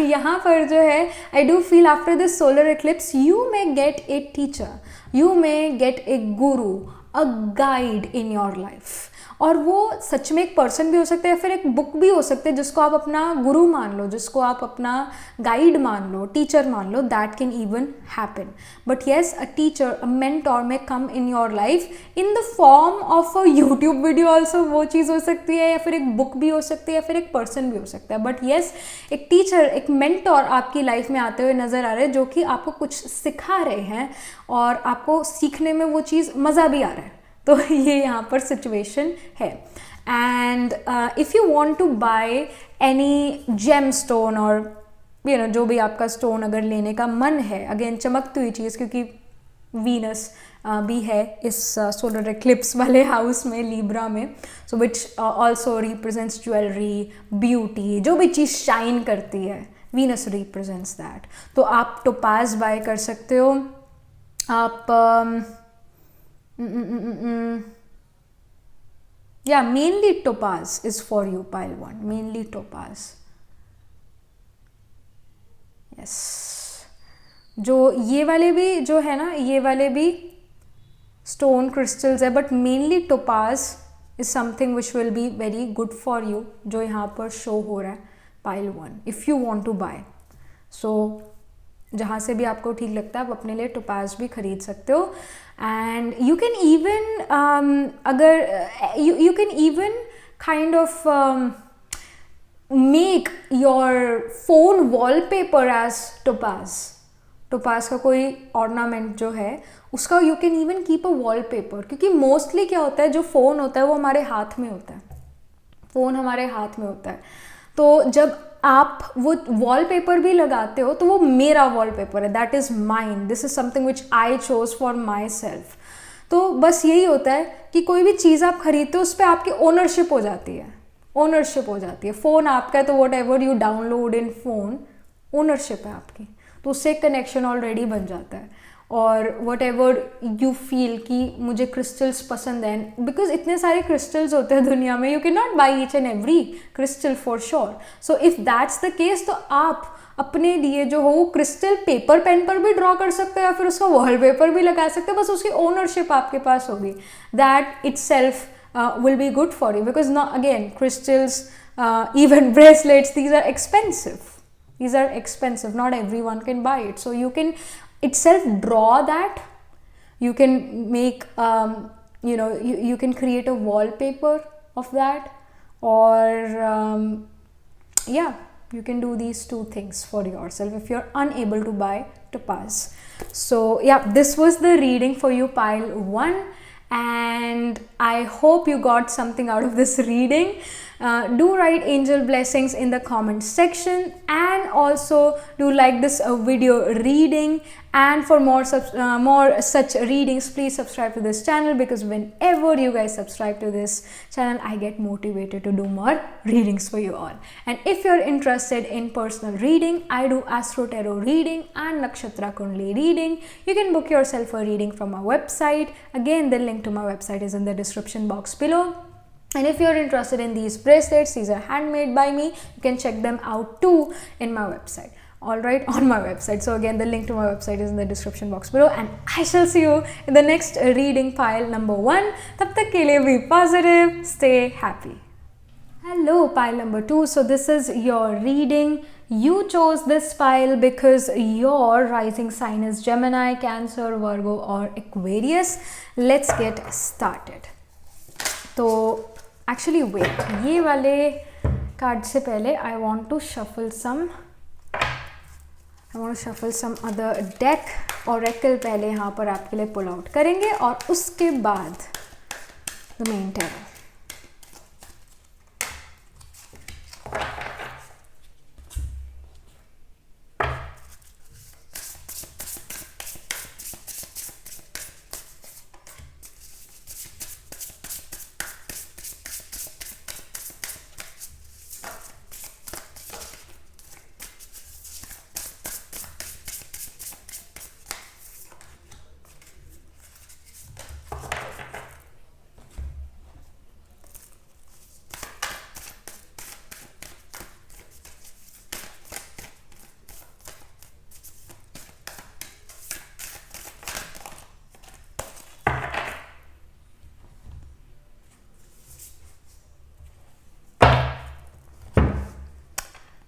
यहाँ पर जो है I do feel after this solar eclipse you may get a teacher, you may get a guru, a guide in your life. और वो सच में एक पर्सन भी हो सकता है या फिर एक बुक भी हो सकता है जिसको आप अपना गुरु मान लो, जिसको आप अपना गाइड मान लो, टीचर मान लो. That can even happen. But yes, a teacher, a mentor may come in your life in the form of a YouTube video also. वो चीज़ हो सकती है या फिर एक बुक भी हो सकती है या फिर एक पर्सन भी हो सकता है. बट येस, एक टीचर, एक मेंटोर आपकी लाइफ में आते हुए नज़र आ रहे हैं जो कि आपको कुछ सिखा रहे हैं और आपको सीखने में वो चीज़ मज़ा भी आ रहा है. तो ये यहाँ पर सिचुएशन है. And if you want to buy any gem stone और जो भी आपका स्टोन अगर लेने का मन है, अगेन चमकती हुई चीज़, क्योंकि वीनस भी है इस सोलर इक्लिप्स वाले हाउस में, लीब्रा में, so which also represents jewellery, beauty, जो भी चीज़ शाइन करती है, वीनस रिप्रेजेंट्स दैट. तो आप टोपाज बाय कर सकते हो. आप yeah, mainly topaz is for you, pile 1, mainly topaz. Yes, जो ये वाले भी जो है ना, ये वाले भी स्टोन क्रिस्टल्स है, but mainly topaz is something which will be very good for you, जो यहाँ पर शो हो रहा है pile 1. If you want to buy, so जहाँ से भी आपको ठीक लगता है आप अपने लिए टोपाज भी खरीद सकते हो. एंड यू कैन इवन अगर you can even kind of make your phone wallpaper as topaz. Topaz का कोई ऑर्नामेंट जो है उसका you can even keep a wallpaper, क्योंकि मोस्टली क्या होता है, जो फ़ोन होता है वो हमारे हाथ में होता है, फ़ोन हमारे हाथ में होता है. तो जब आप वो वॉलपेपर भी लगाते हो तो वो मेरा वॉलपेपर है, that is mine, this is something which I chose for my self. तो बस यही होता है कि कोई भी चीज़ आप खरीदते हो उस पर आपकी ओनरशिप हो जाती है, ओनरशिप हो जाती है. फ़ोन आपका है तो what ever you download in phone, ownership है आपकी, तो उससे कनेक्शन ऑलरेडी बन जाता है. और वट एवर यू फील कि मुझे क्रिस्टल्स पसंद हैं, बिकॉज इतने सारे क्रिस्टल्स होते हैं दुनिया में, you can not by each and every crystal for sure. So if that's the case, तो आप अपने लिए जो हो वो क्रिस्टल पेपर पेन पर भी ड्रॉ कर सकते हो या फिर उसका वॉलपेपर भी लगा सकते हो, बस उसकी ओनरशिप आपके पास होगी. That it self will be good for you, because now again crystals, even bracelets, these are expensive, not everyone can buy it. So you can itself draw that, you can make you can create a wallpaper of that, or yeah, you can do these two things for yourself if you're unable to buy topaz. So yeah, this was the reading for you, pile 1, and I hope you got something out of this reading. Do write angel blessings in the comment section, and also do like this video reading, and for more such readings, please subscribe to this channel, because whenever you guys subscribe to this channel, I get motivated to do more readings for you all. And if you're interested in personal reading, I do astro tarot reading and nakshatra kundli reading. You can book yourself a reading from my website. Again, the link to my website is in the description box below. And if you're interested in these bracelets, these are handmade by me, you can check them out too in my website. Alright, on my website. So again, the link to my website is in the description box below, and I shall see you in the next reading, pile number 1. Tab tak ke liye be positive, stay happy. Hello, pile number 2. So this is your reading. You chose this pile because your rising sign is Gemini, Cancer, Virgo or Aquarius. Let's get started. तो एक्चुअली वेट, ये वाले कार्ड से पहले I want to shuffle some other deck. Oracle पहले यहाँ पर आपके लिए पुल आउट करेंगे और उसके बाद the main tarot.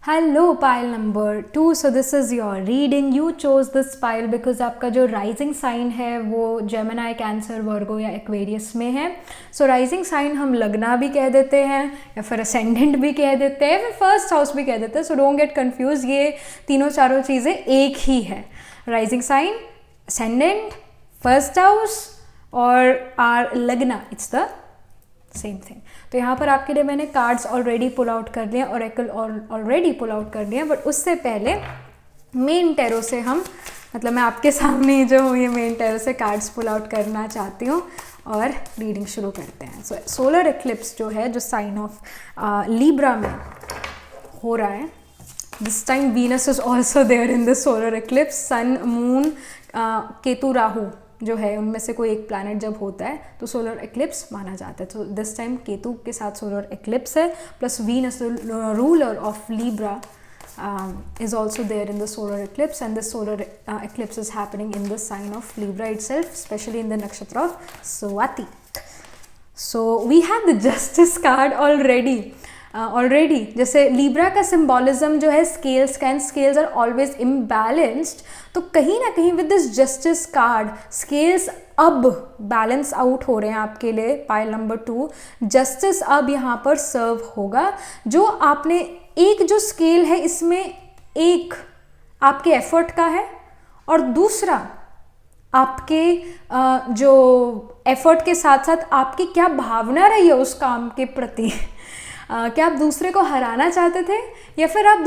Hello pile number 2, so this is your reading. You chose this pile because आपका जो राइजिंग साइन है वो जेमिनाई, कैंसर, वर्गो या एक्वेरियस में है। सो राइजिंग साइन हम लगना भी कह देते हैं या फिर असेंडेंट भी कह देते हैं, फिर फर्स्ट हाउस भी कह देते हैं। सो डोंट गेट कंफ्यूज, ये तीनों चारों चीज़ें एक ही है। Rising sign, ascendant, first house और or lagna, it's the same thing. तो यहाँ पर आपके लिए मैंने कार्ड्स ऑलरेडी पुल आउट कर लिए, ओरेकल ऑलरेडी पुल आउट कर लिए, बट उससे पहले मेन टैरो से मतलब मैं आपके सामने जो हूँ ये मेन टैरो से कार्ड्स पुल आउट करना चाहती हूँ और रीडिंग शुरू करते हैं। सो सोलर एक्लिप्स जो है, जो साइन ऑफ लीब्रा में हो रहा है, this time Venus is also there in the solar eclipse. Sun, moon, Ketu, Rahu जो है उनमें से कोई एक प्लैनेट जब होता है तो सोलर एक्लिप्स माना जाता है। तो दिस टाइम केतु के साथ सोलर एक्लिप्स है, plus Venus ruler of Libra is also there in the solar eclipse, and this solar eclipse is happening in the sign of Libra itself, especially in the nakshatra of Swati. So we have the Justice card already. जैसे लिब्रा का सिंबॉलिज्म जो है स्केल्स का, and scales are always imbalanced, तो कहीं ना कहीं with this justice card scales अब बैलेंस आउट हो रहे हैं आपके लिए। पाइल नंबर 2, जस्टिस अब यहाँ पर सर्व होगा। जो आपने एक जो स्केल है इसमें एक आपके एफर्ट का है और दूसरा आपके जो एफर्ट के साथ साथ आपकी क्या भावना रही है उस काम के प्रति। क्या आप दूसरे को हराना चाहते थे या फिर आप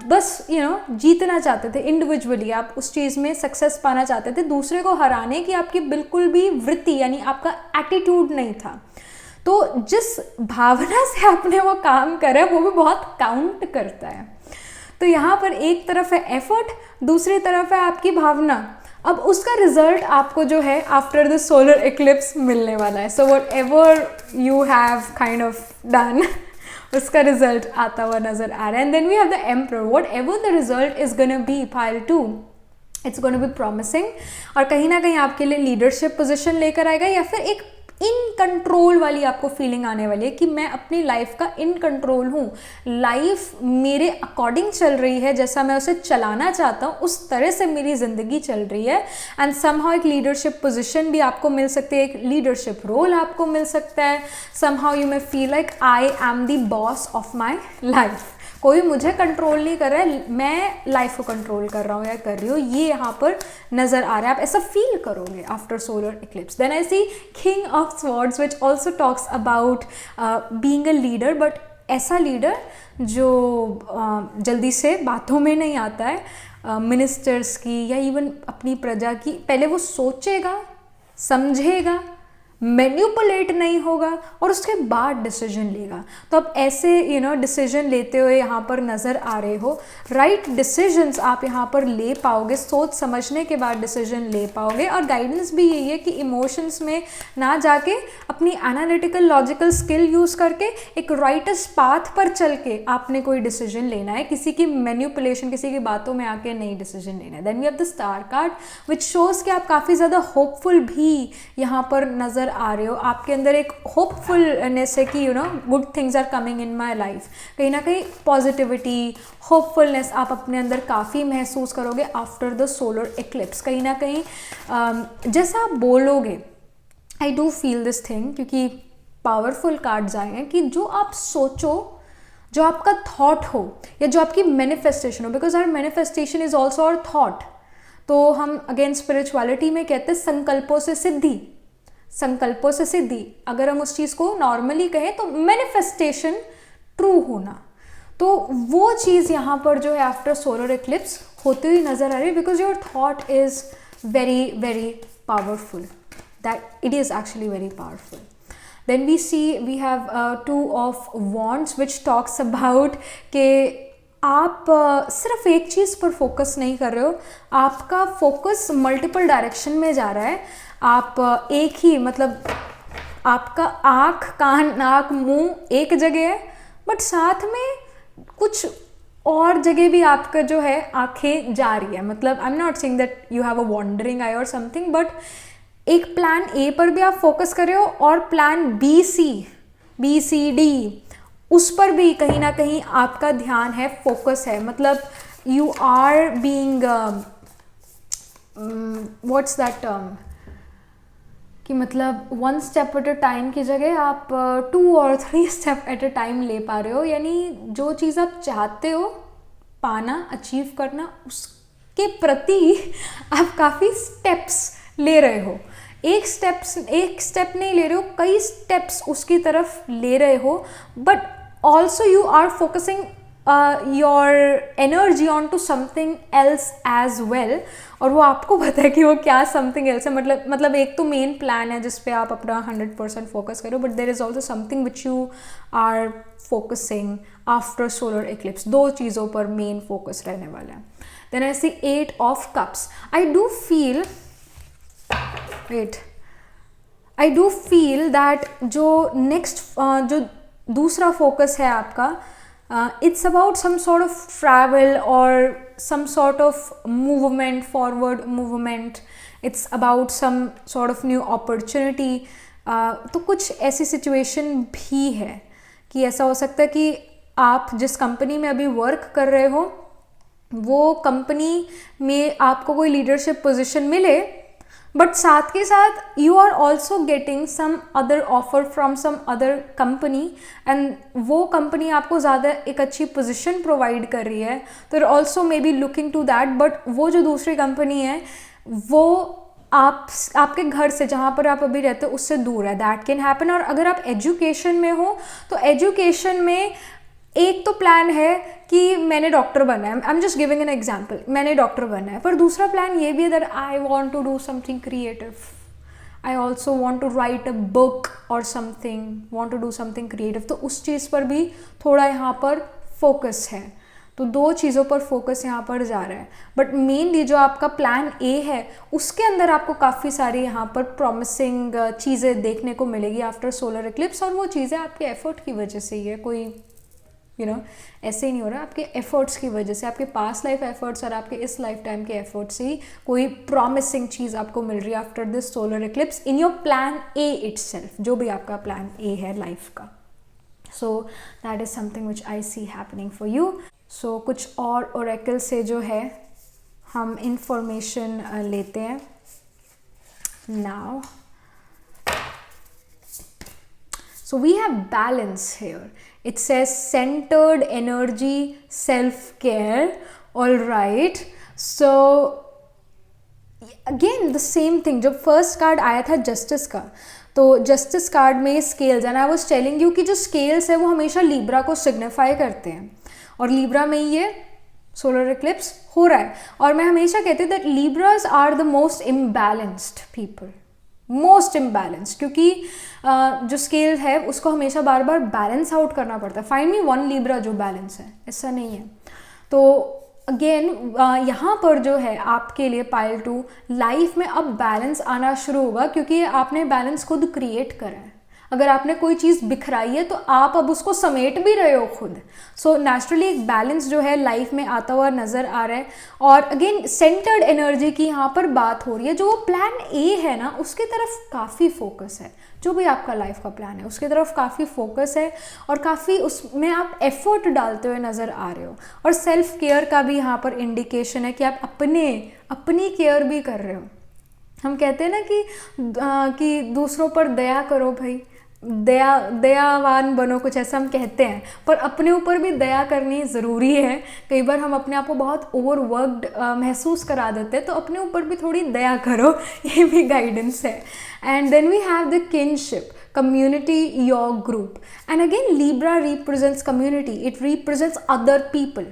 बस जीतना चाहते थे इंडिविजुअली, आप उस चीज़ में सक्सेस पाना चाहते थे। दूसरे को हराने की आपकी बिल्कुल भी वृत्ति यानी आपका एटीट्यूड नहीं था। तो जिस भावना से आपने वो काम करा वो भी बहुत काउंट करता है। तो यहाँ पर एक तरफ है एफर्ट, दूसरी तरफ है आपकी भावना। अब उसका रिजल्ट आपको जो है आफ्टर द सोलर एक्लिप्स मिलने वाला है। So whatever you have kind of done उसका रिजल्ट आता हुआ नजर आ रहा है। And then we have the emperor. Whatever the result is gonna be pile 2, it's gonna be promising, और कहीं ना कहीं आपके लिए लीडरशिप पोजिशन लेकर आएगा या फिर एक इन कंट्रोल वाली आपको फीलिंग आने वाली है कि मैं अपनी लाइफ का इन कंट्रोल हूँ, लाइफ मेरे अकॉर्डिंग चल रही है, जैसा मैं उसे चलाना चाहता हूँ उस तरह से मेरी ज़िंदगी चल रही है। एंड समहाउ एक लीडरशिप पोजीशन भी आपको मिल सकती है, एक लीडरशिप रोल आपको मिल सकता है। Somehow you may feel like I am the boss of my life, कोई मुझे कंट्रोल नहीं कर रहा है, मैं लाइफ को कंट्रोल कर रहा हूँ या कर रही हूँ, ये यहाँ पर नज़र आ रहा है। आप ऐसा फील करोगे after solar eclipse. Then I see king of swords which also talks about being a leader, but ऐसा लीडर जो जल्दी से बातों में नहीं आता है। मिनिस्टर्स की या इवन अपनी प्रजा की पहले वो सोचेगा, समझेगा, मैन्युपुलेट नहीं होगा और उसके बाद डिसीजन लेगा। तो आप ऐसे डिसीजन लेते हुए यहाँ पर नज़र आ रहे हो। राइट डिसीजंस आप यहाँ पर ले पाओगे, सोच समझने के बाद डिसीजन ले पाओगे। और गाइडेंस भी यही है कि इमोशंस में ना जाके अपनी एनालिटिकल लॉजिकल स्किल यूज़ करके एक राइटेस्ट पाथ पर चल के आपने कोई डिसीजन लेना है, किसी की मैन्युपुलेशन, किसी की बातों में आके नहीं डिसीजन लेना है। Then we have the star card which shows कि आप काफ़ी ज़्यादा होपफुल भी यहाँ पर नज़र आ रहे हो। आपके अंदर एक होपफुलनेस है कि good things are coming in my life. कहीं ना कहीं पॉजिटिविटी, होपफुलनेस आप अपने अंदर काफ़ी महसूस करोगे आफ्टर द सोलर एक्लिप्स। कहीं ना कहीं जैसा आप बोलोगे, आई डू फील दिस थिंग, क्योंकि पावरफुल कार्ड्स आए हैं कि जो आप सोचो, जो आपका थॉट हो या जो आपकी मैनिफेस्टेशन हो, because our manifestation is also our thought. तो हम अगेन स्पिरिचुअलिटी में कहते हैं संकल्पों से सिद्धि, संकल्पों से सिद्धि। अगर हम उस चीज़ को नॉर्मली कहें तो मैनिफेस्टेशन, ट्रू होना। तो वो चीज़ यहाँ पर जो है आफ्टर सोलर एक्लिप्स होती हुई नजर आ रही है, because your thought is very very powerful, that it is actually very powerful. Then we see we have two of wands which talks about कि आप सिर्फ एक चीज़ पर फोकस नहीं कर रहे हो, आपका फोकस मल्टीपल डायरेक्शन में जा रहा है। आप एक ही मतलब आपका आँख, कान, नाक, मुंह एक जगह है, बट साथ में कुछ और जगह भी आपका जो है आँखें जा रही है। मतलब I am not saying that you have a wandering eye और समथिंग, बट एक प्लान ए पर भी आप फोकस कर रहे हो और प्लान बी सी डी उस पर भी कहीं ना कहीं आपका ध्यान है, फोकस है। मतलब you are being what's that term कि मतलब 1 स्टेप एट अ टाइम की जगह आप 2 और 3 स्टेप एट अ टाइम ले पा रहे हो। यानी जो चीज़ आप चाहते हो पाना, अचीव करना, उसके प्रति आप काफ़ी स्टेप्स ले रहे हो। एक स्टेप नहीं ले रहे हो, कई स्टेप्स उसकी तरफ ले रहे हो, but also you are focusing your energy on to something else as well. और वो आपको पता है कि वो क्या समथिंग एल्स है। मतलब एक तो मेन प्लान है जिस पे आप अपना 100% फोकस करो, but there is also something which you are focusing after solar eclipse. 2 चीज़ों पर मेन फोकस रहने वाला है। Then I see 8 of cups. I do feel that जो नेक्स्ट जो दूसरा फोकस है आपका, it's about some sort of travel और some sort of movement, forward movement. It's about some sort of new opportunity. तो कुछ ऐसी सिचुएशन भी है कि ऐसा हो सकता है कि आप जिस कंपनी में अभी वर्क कर रहे हो वो कंपनी में आपको कोई लीडरशिप पोजीशन मिले, बट साथ के साथ you are also getting some other offer from some other company, and वो कंपनी आपको ज़्यादा एक अच्छी पोजीशन प्रोवाइड कर रही है, तो also may be looking to that. But वो जो दूसरी कंपनी है वो आपके घर से, जहाँ पर आप अभी रहते हो, उससे दूर है। That can happen. और अगर आप एजुकेशन में हो तो एजुकेशन में एक तो प्लान है कि मैंने डॉक्टर बनना है, I am just giving an example, मैंने डॉक्टर बनना है, पर दूसरा प्लान ये भी है that I want to do something creative, I also want to write a book और something, want to do something creative. तो उस चीज़ पर भी थोड़ा यहाँ पर फोकस है। तो 2 चीज़ों पर फोकस यहाँ पर जा रहा है। बट मेनली जो आपका प्लान ए है उसके अंदर आपको काफ़ी सारी यहाँ पर प्रॉमिसिंग चीज़ें देखने को मिलेगी आफ्टर सोलर एक्लिप्स, और वो चीज़ें आपके एफर्ट की वजह से ही है। कोई ऐसे ही नहीं हो रहा, आपके एफर्ट्स की वजह से, आपके पास्ट लाइफ एफर्ट्स और आपके इस लाइफ टाइम के एफर्ट्स से ही कोई प्रॉमिसिंग चीज़ आपको मिल रही है after this solar eclipse in your plan A itself, जो भी आपका प्लान ए है लाइफ का। So that is something which I see happening for you. So कुछ और ओरेकल से जो है हम इंफॉर्मेशन लेते हैं now. So we have balance here. It says centered energy, self-care. All right. So again the same thing. जब फर्स्ट कार्ड आया था जस्टिस का, तो जस्टिस कार्ड में scales, and I was telling you कि जो स्केल्स है वो हमेशा लीब्रा को सिग्निफाई करते हैं, और लीब्रा में ये सोलर एक्लिप्स हो रहा है। और मैं हमेशा कहती हूँ that Libras are the most imbalanced people, most imbalance, क्योंकि जो स्केल है उसको हमेशा बार बार बैलेंस आउट करना पड़ता है। फाइंड मी 1 लीब्रा जो बैलेंस है, ऐसा नहीं है। तो अगेन यहाँ पर जो है आपके लिए पाइल 2 लाइफ में अब बैलेंस आना शुरू होगा, क्योंकि आपने बैलेंस खुद क्रिएट करा है। अगर आपने कोई चीज़ बिखराई है तो आप अब उसको समेट भी रहे हो खुद। सो नेचुरली एक बैलेंस जो है लाइफ में आता हुआ नज़र आ रहा है। और अगेन सेंटर्ड एनर्जी की यहाँ पर बात हो रही है। जो प्लान ए है ना उसकी तरफ काफ़ी फोकस है, जो भी आपका लाइफ का प्लान है उसकी तरफ काफ़ी फोकस है, और काफ़ी उसमें आप एफर्ट डालते हुए नज़र आ रहे हो। और सेल्फ केयर का भी यहाँ पर इंडिकेशन है कि आप अपनी केयर भी कर रहे हो। हम कहते हैं ना कि दूसरों पर दया करो भाई, दयावान बनो, कुछ ऐसा हम कहते हैं, पर अपने ऊपर भी दया करनी ज़रूरी है। कई बार हम अपने आप को बहुत ओवरवर्कड महसूस करा देते हैं, तो अपने ऊपर भी थोड़ी दया करो, ये भी गाइडेंस है। And then we have the kinship, community, your group, and again Libra represents community, it represents other people,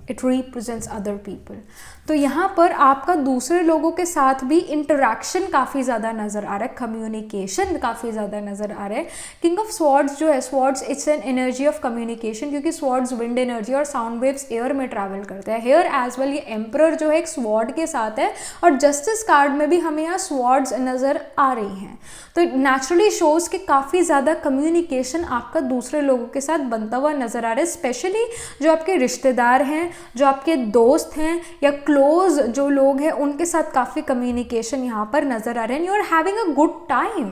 it represents other people। तो यहाँ पर आपका दूसरे लोगों के साथ भी इंटरेक्शन काफ़ी ज़्यादा नज़र आ रहा है, कम्युनिकेशन काफ़ी ज़्यादा नज़र आ रहा है। किंग ऑफ स्वॉर्ड्स जो है, swords it's an energy of communication, क्योंकि स्वॉर्ड्स विंड एनर्जी और साउंड वेव्स एयर में ट्रैवल करते हैं। हेयर एज वेल, ये एम्परर जो है एक स्वॉर्ड के साथ है, और जस्टिस कार्ड में भी हमें यहाँ स्वॉर्ड्स नज़र आ रही हैं। तो नेचुरली शोज़ कि काफ़ी ज़्यादा कम्युनिकेशन आपका दूसरे लोगों के साथ बनता हुआ नज़र आ रहा है, स्पेशली जो आपके रिश्तेदार हैं, जो आपके दोस्त हैं, या क्लोज जो लोग हैं, उनके साथ काफ़ी कम्युनिकेशन यहाँ पर नज़र आ रहे हैं। You are having a good time,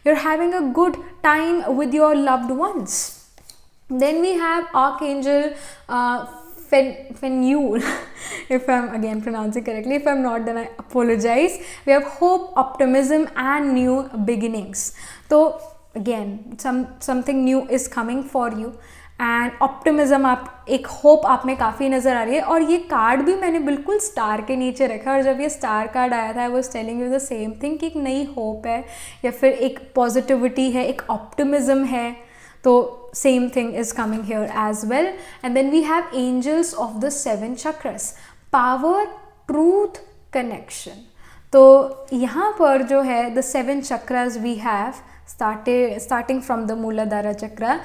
you are having a good time with your loved ones. Then we have archangel Phanuel, if I'm again pronouncing correctly, if I'm not then I apologize. We have hope, optimism and new beginnings. So again something new is coming for you and optimism, आप एक hope आप में काफ़ी नज़र आ रही है। और ये कार्ड भी मैंने बिल्कुल स्टार के नीचे रखा, और जब ये स्टार कार्ड आया था, I was telling you the same thing कि एक नई होप है, या फिर एक पॉजिटिविटी है, एक ऑप्टिमिज्म है। तो same thing is coming here as well. And then we have angels of the 7 chakras, power, truth, connection. तो यहाँ पर जो है the 7 chakras we have starting from the Muladhara chakra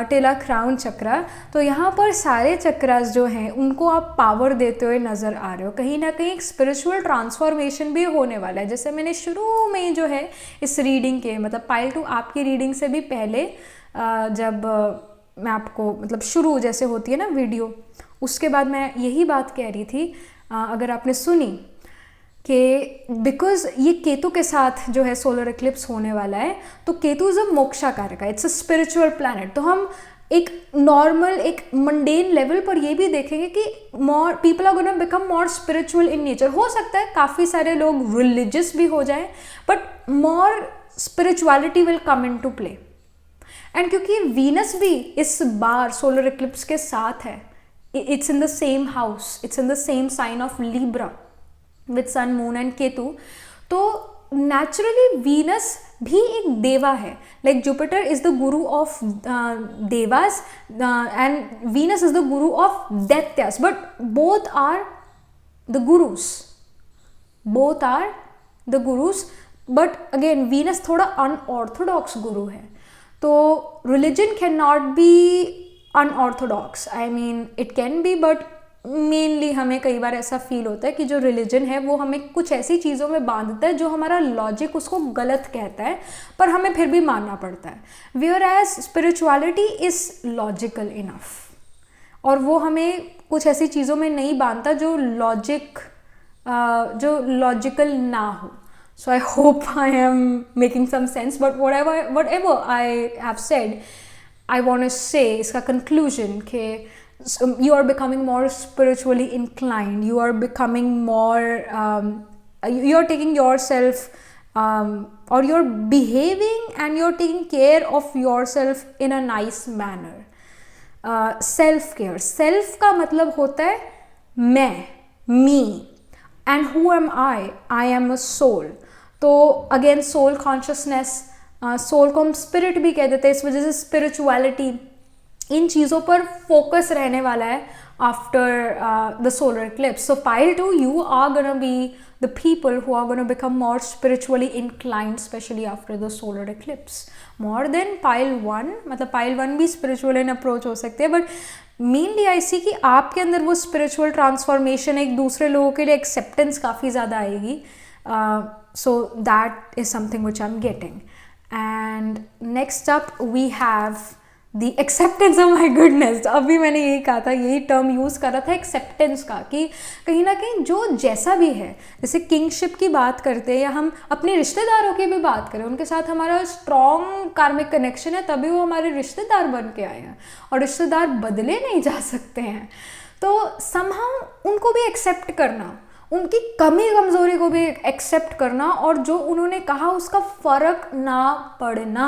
till the crown chakra. तो यहाँ पर सारे चक्रास जो हैं उनको आप पावर देते हुए नज़र आ रहे हो। कहीं ना कहीं एक स्पिरिचुअल ट्रांसफॉर्मेशन भी होने वाला है। जैसे मैंने शुरू में जो है इस रीडिंग के, मतलब पाइल 2 आपकी रीडिंग से भी पहले जब मैं आपको, मतलब शुरू जैसे होती है ना वीडियो, उसके बाद मैं यही बात कह रही थी, अगर आपने सुनी, कि बिकॉज ये केतु के साथ जो है सोलर एक्लिप्स होने वाला है, तो केतु इज अ मोक्षा कारक, इट्स अ स्पिरिचुअल प्लैनेट। तो हम एक नॉर्मल, एक मंडेन लेवल पर ये भी देखेंगे कि more people are gonna become more spiritual in nature. हो सकता है काफ़ी सारे लोग रिलीजियस भी हो जाए, but more spirituality will come into play. And क्योंकि वीनस भी इस बार सोलर एक्लिप्स के साथ है, it's in the same house, it's in the same sign of Libra with sun, moon and Ketu, तो नेचुरली वीनस भी एक देवा है। Like Jupiter is the guru of devas and Venus is the guru of daityas, but both are the gurus, both are the guru's. But again Venus थोड़ा अनऑर्थोडॉक्स गुरु है, तो religion can not be unorthodox. I mean it can B, but mainly हमें कई बार ऐसा फील होता है कि जो रिलीजन है वो हमें कुछ ऐसी चीज़ों में बांधता है जो हमारा लॉजिक उसको गलत कहता है, पर हमें फिर भी मानना पड़ता है। Whereas spirituality is logical enough, और वो हमें कुछ ऐसी चीज़ों में नहीं बांधता जो लॉजिकल ना हो। So I hope I am making some sense, but whatever I have said, I want to say इसका conclusion कि you are becoming more spiritually inclined, you are becoming more, you are taking yourself, or you're behaving and you're taking care of yourself in a nice manner. Self care, self का मतलब होता है मैं, me, and who am I am a soul। तो अगेन सोल कॉन्शियसनेस, सोल को हम स्पिरिट भी कह देते हैं, इस वजह से स्पिरिचुअलिटी, इन चीज़ों पर फोकस रहने वाला है after the solar eclipse. So pile 2, you are gonna be the people who are gonna become more spiritually inclined, specially after the solar eclipse, more than pile 1। मतलब पाइल 1 भी स्पिरिचुअल इन अप्रोच हो सकते हैं, बट मेनली आई सी कि आपके अंदर वो स्पिरिचुअल ट्रांसफॉर्मेशन, एक दूसरे लोगों के लिए एक्सेप्टेंस काफ़ी ज़्यादा आएगी। So that is something which I'm getting. And next up we have the acceptance of my goodness। तो अभी मैंने यही कहा था, यही टर्म यूज़ करा था एक्सेप्टेंस का, कि कहीं ना कहीं जो जैसा भी है, जैसे किंगशिप की बात करते हैं या हम अपने रिश्तेदारों की भी बात करें, उनके साथ हमारा स्ट्रॉन्ग कार्मिक कनेक्शन है, तभी वो हमारे रिश्तेदार बन के आए हैं, और रिश्तेदार बदले नहीं जा सकते हैं। तो समहाउ उनको भी एक्सेप्ट करना, उनकी कमी कमज़ोरी को भी एक्सेप्ट करना, और जो उन्होंने कहा उसका फ़र्क ना पड़ना,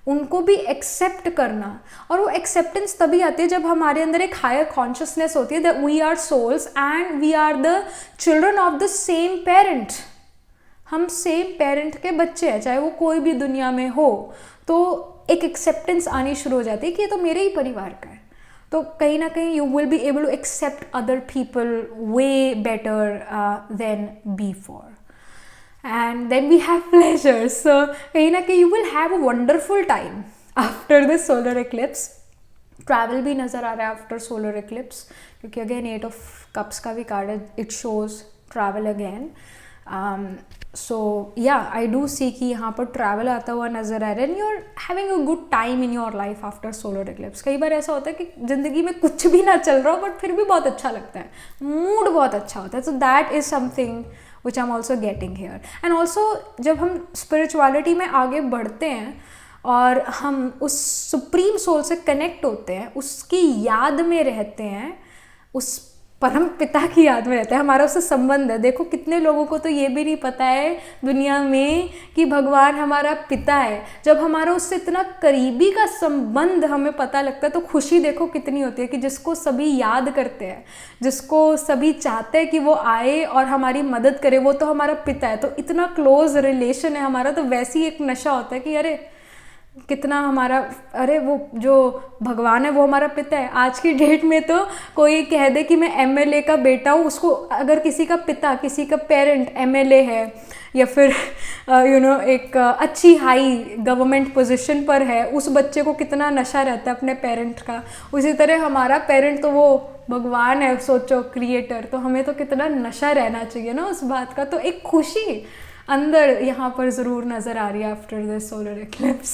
उनको भी एक्सेप्ट करना। और वो एक्सेप्टेंस तभी आती है जब हमारे अंदर एक हायर कॉन्शियसनेस होती है that we are souls and we are the children of the same parent. हम सेम पेरेंट के बच्चे हैं, चाहे वो कोई भी दुनिया में हो। तो एक एक्सेप्टेंस आनी शुरू हो जाती है कि ये तो मेरे ही परिवार का है। तो कहीं ना कहीं you will be able to accept other people way better than before. And then we have pleasures. So कहीं ना कहीं you will have a wonderful time after the solar eclipse. Travel भी नज़र आ रहा है after solar eclipse, क्योंकि again 8 of cups का भी card है, it shows travel again. So yeah, I do see कि यहाँ पर travel आता हुआ नज़र आ रहा है and you're having a good time in your life after solar eclipse. कई बार ऐसा होता है कि ज़िंदगी में कुछ भी ना चल रहा हो बट फिर भी बहुत अच्छा लगता है, मूड बहुत अच्छा होता है. So that is something which I'm also getting here. And also जब हम spirituality में आगे बढ़ते हैं और हम उस सुप्रीम सोल से कनेक्ट होते हैं, उसकी याद में रहते हैं, उस परम पिता की याद में रहते हैं, हमारा उससे संबंध है. देखो कितने लोगों को तो ये भी नहीं पता है दुनिया में कि भगवान हमारा पिता है. जब हमारा उससे इतना करीबी का संबंध हमें पता लगता है तो खुशी देखो कितनी होती है कि जिसको सभी याद करते हैं, जिसको सभी चाहते हैं कि वो आए और हमारी मदद करे, वो तो हमारा पिता है. तो इतना क्लोज रिलेशन है हमारा, तो वैसे ही एक नशा होता है कि अरे कितना हमारा, अरे वो जो भगवान है वो हमारा पिता है. आज की डेट में तो कोई कह दे कि मैं एमएलए का बेटा हूँ, उसको अगर किसी का पिता, किसी का पेरेंट एमएलए है या फिर एक अच्छी हाई गवर्नमेंट पोजीशन पर है, उस बच्चे को कितना नशा रहता है अपने पेरेंट का. उसी तरह हमारा पेरेंट तो वो भगवान है, सोचो क्रिएटर, तो हमें तो कितना नशा रहना चाहिए ना उस बात का. तो एक खुशी अंदर यहाँ पर ज़रूर नज़र आ रही है after the solar eclipse.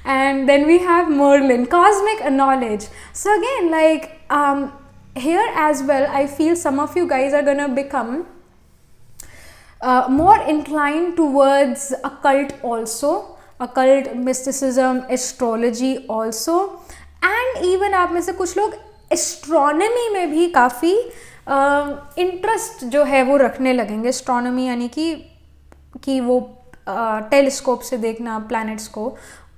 And then we have Merlin, cosmic knowledge. So again like here as well I feel some of you guys are gonna become more inclined towards occult also, occult mysticism, astrology also, and even आप में से कुछ लोग एस्ट्रोनॉमी में भी काफ़ी इंटरेस्ट जो है वो रखने लगेंगे. एस्ट्रोनॉमी यानी कि वो टेलीस्कोप से देखना प्लैनेट्स को,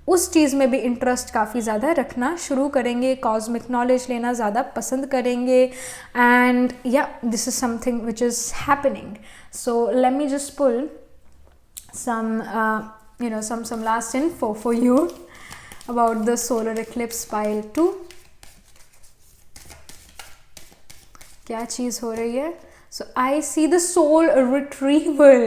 उस चीज़ में भी इंटरेस्ट काफ़ी ज़्यादा रखना शुरू करेंगे. कॉस्मिक नॉलेज लेना ज़्यादा पसंद करेंगे. एंड या this is something which is happening. So let me just pull some last info for you about the solar eclipse pile 2. क्या चीज़ हो रही है? So I see the soul retrieval,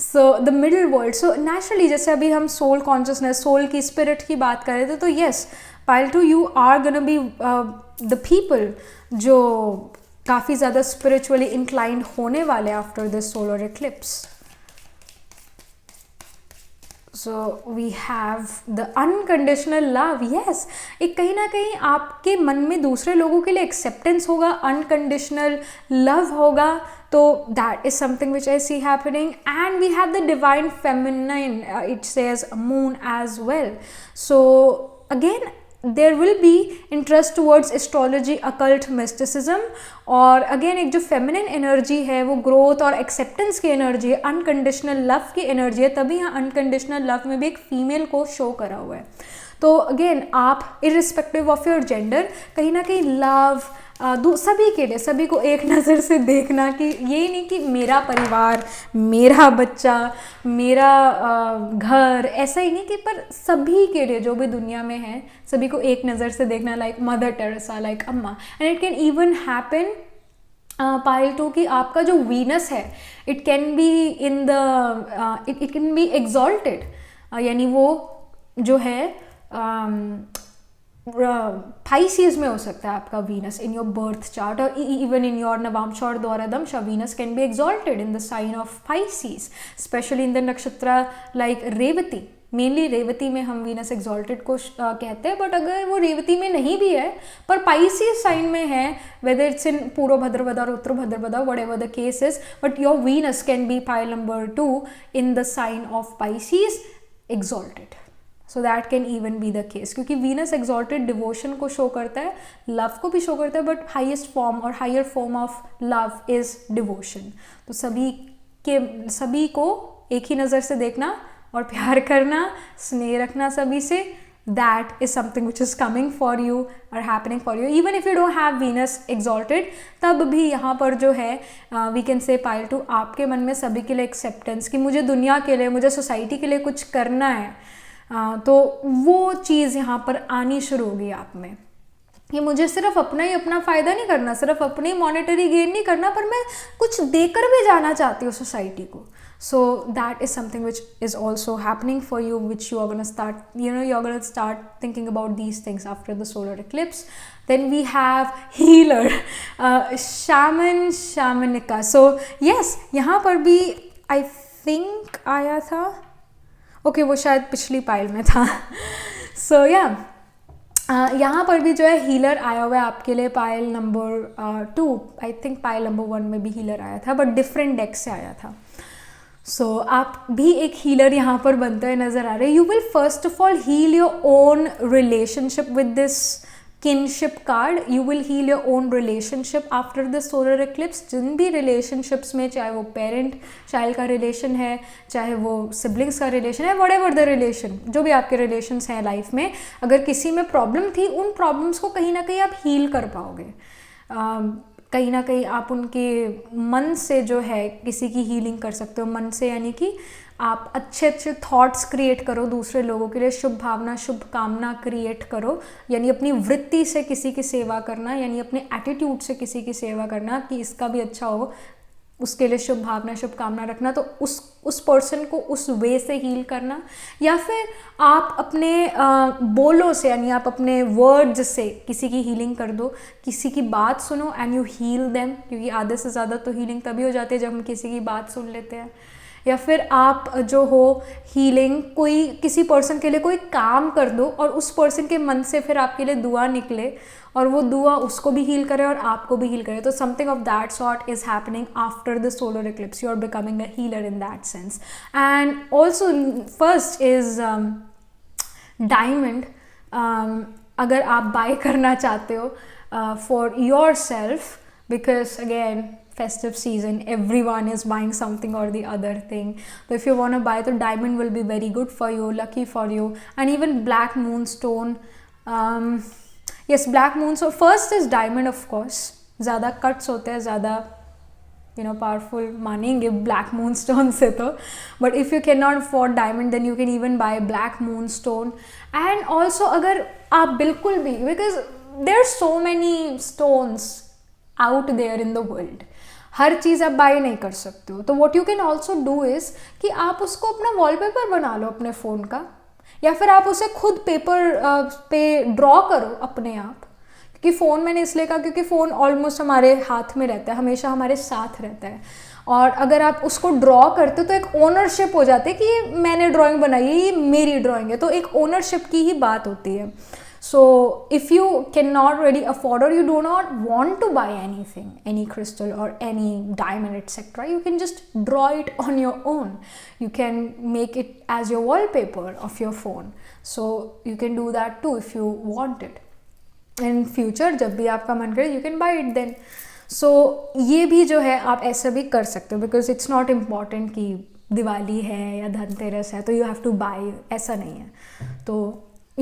so the middle world. So naturally जैसे अभी हम soul consciousness, soul की spirit की बात कर रहे थे, तो yes, pile 2 you are gonna be the people जो काफ़ी ज़्यादा spiritually inclined होने वाले after this solar eclipse. So we have the unconditional love. Yes, एक कहीं ना कहीं आपके मन में दूसरे लोगों के लिए एक्सेप्टेंस होगा, अनकंडीशनल लव होगा. तो that is something which I see happening. And we have the divine feminine, it says moon as well. So again there will be interest towards astrology, occult, mysticism. और अगेन एक जो फेमिनिन एनर्जी है वो ग्रोथ और एक्सेप्टेंस की एनर्जी है, अनकंडीशनल लव की एनर्जी है. तभी यहाँ अनकंडीशनल लव में भी एक फीमेल को शो करा हुआ है. तो अगेन आप इरिस्पेक्टिव ऑफ योर जेंडर कहीं ना कहीं लव सभी के लिए, सभी को एक नज़र से देखना, कि ये नहीं कि मेरा परिवार, मेरा बच्चा, मेरा घर, ऐसा ही नहीं कि, पर सभी के लिए जो भी दुनिया में है सभी को एक नज़र से देखना. लाइक मदर टेरेसा, लाइक अम्मा. And it can even happen pile 2 कि आपका जो वीनस है it can be in the it can B exalted, यानी वो जो है Pisces में हो सकता है आपका Venus in your birth chart, और इवन इन योर नवांश और dwadashamsa Venus can be exalted in the sign of Pisces, specially in the nakshatra like Revati. मेनली रेवती में हम वीनस एक्सॉल्टेड को कहते हैं, बट अगर वो रेवती में नहीं भी है पर Pisces साइन में है, whether it's in Purva Bhadrapada और Uttara Bhadrapada, whatever the case is, but your Venus can be pile number 2 in the sign of Pisces exalted. So that can even be the case, क्योंकि वीनस एक्सॉल्टेड डिवोशन को शो करता है, लव को भी शो करता है, बट हाईएस्ट फॉर्म और higher form of love is devotion. तो सभी को एक ही नज़र से देखना और प्यार करना, स्नेह रखना सभी से, that is something which is coming for you or happening for you. Even if you don't have Venus exalted, तब भी यहाँ पर जो है we can say pile 2, आपके मन में सभी के लिए acceptance कि मुझे दुनिया के लिए, मुझे सोसाइटी के लिए कुछ करना है, तो वो चीज़ यहाँ पर आनी शुरू होगी आप में कि मुझे सिर्फ अपना ही अपना फ़ायदा नहीं करना, सिर्फ अपनी मॉनेटरी गेन नहीं करना, पर मैं कुछ देकर भी जाना चाहती हूँ सोसाइटी को. So that is something which is also happening for you, which you are going to start, you're going to start thinking about these things after the solar eclipse. Then we have healer, shamanika. So yes, यहाँ पर भी I think आया था, okay, वो शायद पिछली पाइल में था. So yeah, यहाँ पर भी जो है हीलर आया हुआ है आपके लिए, pile number 2. I think pile number 1 में भी हीलर आया था, बट डिफरेंट डेक से आया था. सो आप भी एक हीलर यहाँ पर बनते हुए नज़र आ रहे हैं. You will first of all heal your own relationship with this kinship card. You will heal your own relationship after the solar eclipse. जिन भी रिलेशनशिप्स में, चाहे वो पेरेंट चाइल्ड का रिलेशन है, चाहे वो सिबलिंग्स का रिलेशन है, व्हाटएवर द रिलेशन, जो भी आपके रिलेशंस हैं लाइफ में, अगर किसी में प्रॉब्लम थी, उन प्रॉब्लम्स को कहीं ना कहीं आप हील कर पाओगे. कहीं ना कहीं आप उनके मन से जो है किसी की हीलिंग कर सकते हो. मन से यानी कि आप अच्छे अच्छे थॉट्स क्रिएट करो दूसरे लोगों के लिए, शुभ भावना शुभ कामना क्रिएट करो, यानी अपनी वृत्ति से किसी की सेवा करना, यानी अपने एटीट्यूड से किसी की सेवा करना कि इसका भी अच्छा हो, उसके लिए शुभ भावना शुभ कामना रखना. तो उस पर्सन को उस वे से हील करना, या फिर आप अपने बोलों से, यानी आप अपने वर्ड्स से किसी की हीलिंग कर दो. किसी की बात सुनो एंड यू हील देम, क्योंकि आधे से ज़्यादा तो हीलिंग तभी हो जाती है जब हम किसी की बात सुन लेते हैं. या फिर आप जो हो हीलिंग, कोई किसी पर्सन के लिए कोई काम कर दो और उस पर्सन के मन से फिर आपके लिए दुआ निकले और वो दुआ उसको भी हील करे और आपको भी हील करे. तो something of that sort is happening after the solar eclipse. You are becoming a healer in that sense. And also first is diamond. अगर आप बाय करना चाहते हो for yourself, because again festive season, everyone is buying something or the other thing. So if you want to buy, the diamond will be very good for you, lucky for you. And even black moonstone, yes, black moonstone. First is diamond, of course. ज़्यादा cuts होते हैं, ज़्यादा powerful मानेंगे black moonstone से तो. But if you cannot afford diamond, then you can even buy black moonstone. And also अगर आप बिल्कुल भी, because there are so many stones out there in the world, हर चीज़ आप बाय नहीं कर सकते हो. तो what you can also do is कि आप उसको अपना वॉलपेपर बना लो अपने फ़ोन का, या फिर आप उसे खुद पेपर पे ड्रॉ करो अपने आप. क्योंकि फ़ोन मैंने इसलिए कहा क्योंकि फ़ोन ऑलमोस्ट हमारे हाथ में रहता है, हमेशा हमारे साथ रहता है. और अगर आप उसको ड्रॉ करते हो तो एक ओनरशिप हो जाती है कि ये मैंने ड्राइंग बनाई है, ये मेरी ड्राइंग है. तो एक ओनरशिप की ही बात होती है. So if you cannot really afford or you do not want to buy anything, any crystal or any diamond, etc., you can just draw it on your own. You can make it as your wallpaper of your phone. So you can do that too if you want it. In future, जब भी आपका मन करे, you can buy it then. So ये भी जो है आप ऐसा भी कर सकते हो, because it's not important कि दिवाली है या धनतेरस है तो you have to buy, ऐसा नहीं है. तो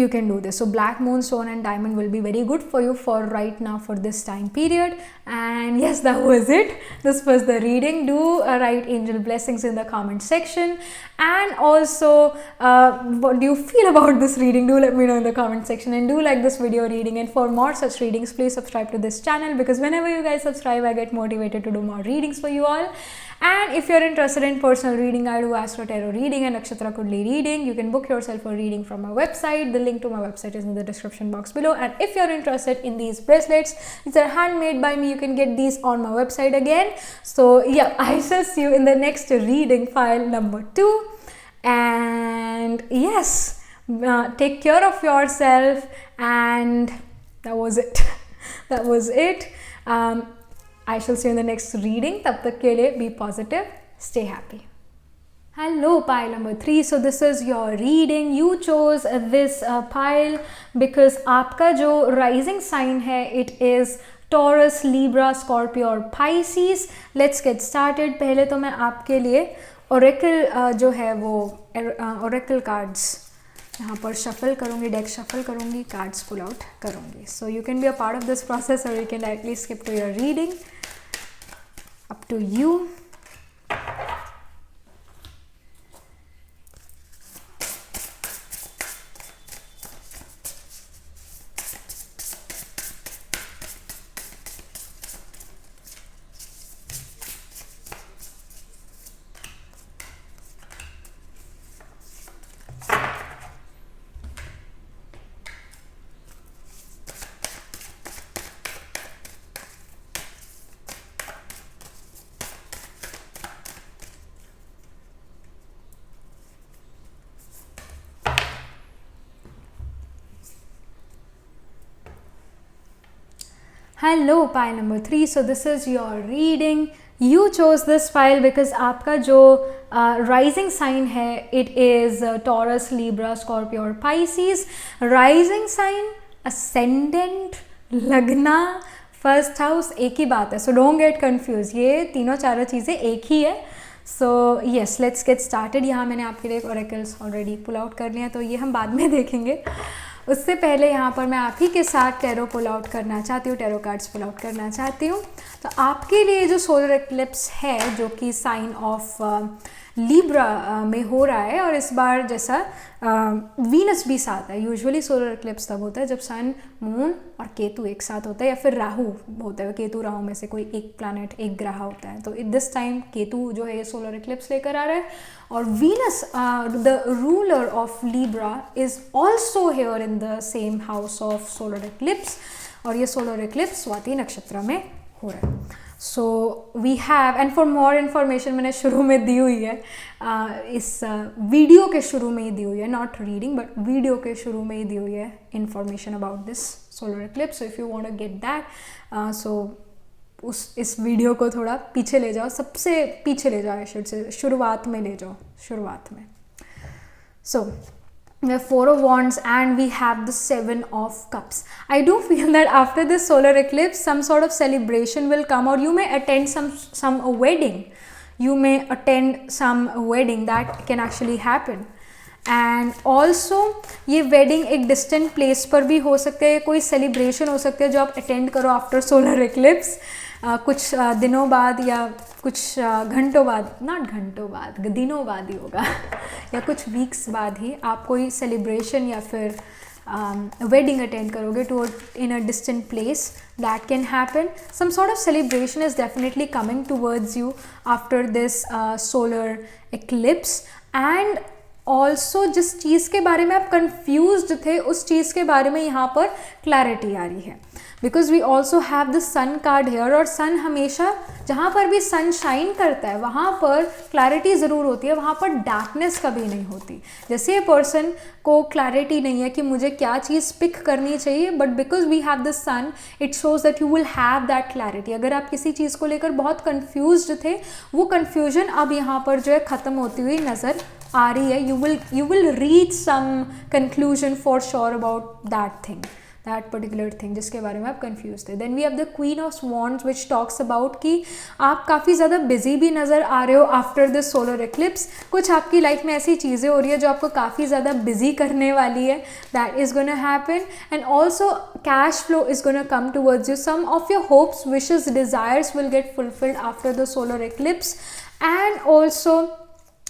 you can do this. So black moonstone and diamond will be very good for you for right now, for this time period. And yes, that was it. This was the reading. Do write angel blessings in the comment section. And also what do you feel about this reading? Do let me know in the comment section, and do like this video reading. And for more such readings, please subscribe to this channel, because whenever you guys subscribe, I get motivated to do more readings for you all. And if you're interested in personal reading, I do Astro Tarot reading and Nakshatra Kundli reading. You can book yourself a reading from my website. The link to my website is in the description box below. And if you're interested in these bracelets, these are handmade by me. You can get these on my website again. So yeah, I shall see you in the next reading, file number 2. And yes, take care of yourself. And that was it. That was it. I shall see you in the next reading. तब तक के लिए be positive, stay happy. Hello, pile number 3. So this is your reading. You chose this pile because आपका जो rising sign है, it is Taurus, Libra, Scorpio और Pisces. Let's get started. पहले तो मैं आपके लिए oracle जो है वो oracle cards यहाँ पर शफल करूँगी, डेक शफल करूँगी, कार्ड्स पुल आउट करूँगी. So you can be a part of this process और you can directly skip to your reading, up to you. Hello, pile number 3. So this is your reading. You chose this pile because आपका जो rising sign है, it is Taurus, Libra, Scorpio और Pisces. Rising sign, ascendant, लगना, first house एक ही बात है. So don't get confused. ये तीनों चारों चीज़ें एक ही है. So yes, let's get started. यहाँ मैंने आपके लिए oracles already pull out कर लिया, तो ये हम बाद में देखेंगे. उससे पहले यहाँ पर मैं आप ही के साथ टैरो पुल आउट करना चाहती हूँ, टैरो कार्ड्स पुल आउट करना चाहती हूँ. तो आपके लिए जो सोलर एक्लिप्स है, जो कि साइन ऑफ लीब्रा में हो रहा है, और इस बार जैसा वीनस भी साथ है. यूजुअली सोलर एक्लिप्स तब होता है जब सन, मून और केतु एक साथ होता है, या फिर राहु होता है. केतु राहु में से कोई एक प्लैनेट, एक ग्रह होता है. तो दिस टाइम केतु जो है ये सोलर एक्लिप्स लेकर आ रहा है, और Venus the ruler of Libra is also here in the same house of solar eclipse, और ये सोलर एक्लिप्स स्वाति नक्षत्र में हो रहा है. So we have, and for more information मैंने शुरू में दी हुई है, इस वीडियो के शुरू में ही दी हुई है, नॉट रीडिंग बट वीडियो के शुरू में ही दी हुई है information about this solar eclipse. So if you want to get that, so इस वीडियो को थोड़ा पीछे ले जाओ, सबसे पीछे ले जाओ, शुरुआत में ले जाओ, शुरुआत में. सो we have 4 of wands and we have the 7 of cups. I do feel that after this solar eclipse some sort of celebration will come, or you may attend some wedding. You may attend some wedding that can actually happen. And also ये wedding एक distant place पर भी हो सकते हैं, कोई celebration हो सकते हैं जो आप attend करो after solar eclipse. कुछ दिनों बाद या कुछ घंटों बाद, नॉट घंटों बाद, दिनों बाद ही होगा या कुछ वीक्स बाद ही आप कोई सेलिब्रेशन या फिर wedding अटेंड करोगे to in a distant place. That can happen. Some sort of celebration is definitely coming towards you after this solar eclipse. And also जिस चीज़ के बारे में आप कन्फ्यूज्ड थे, उस चीज़ के बारे में यहाँ पर क्लैरिटी आ रही है. Because we also have the sun card here, और सन हमेशा जहाँ पर भी सन शाइन करता है वहाँ पर क्लैरिटी ज़रूर होती है, वहाँ पर डार्कनेस कभी नहीं होती. जैसे ये पर्सन को क्लैरिटी नहीं है कि मुझे क्या चीज़ पिक करनी चाहिए, but because we have the sun it shows that you will have that clarity. अगर आप किसी चीज़ को लेकर बहुत कन्फ्यूज्ड थे, वो कन्फ्यूजन अब यहाँ पर जो है ख़त्म होती हुई नज़र आ रही है. you will reach some conclusion for sure about that particular thing जिसके बारे में आप confused थे. Then we have the Queen of Wands which talks about कि आप काफ़ी ज़्यादा busy भी नज़र आ रहे हो after this solar eclipse. कुछ आपकी लाइफ में ऐसी चीज़ें हो रही है जो आपको काफ़ी ज़्यादा busy करने वाली है. That is gonna happen. And also cash flow is gonna come towards you. Some of your hopes, wishes, desires will get fulfilled after the solar eclipse. And also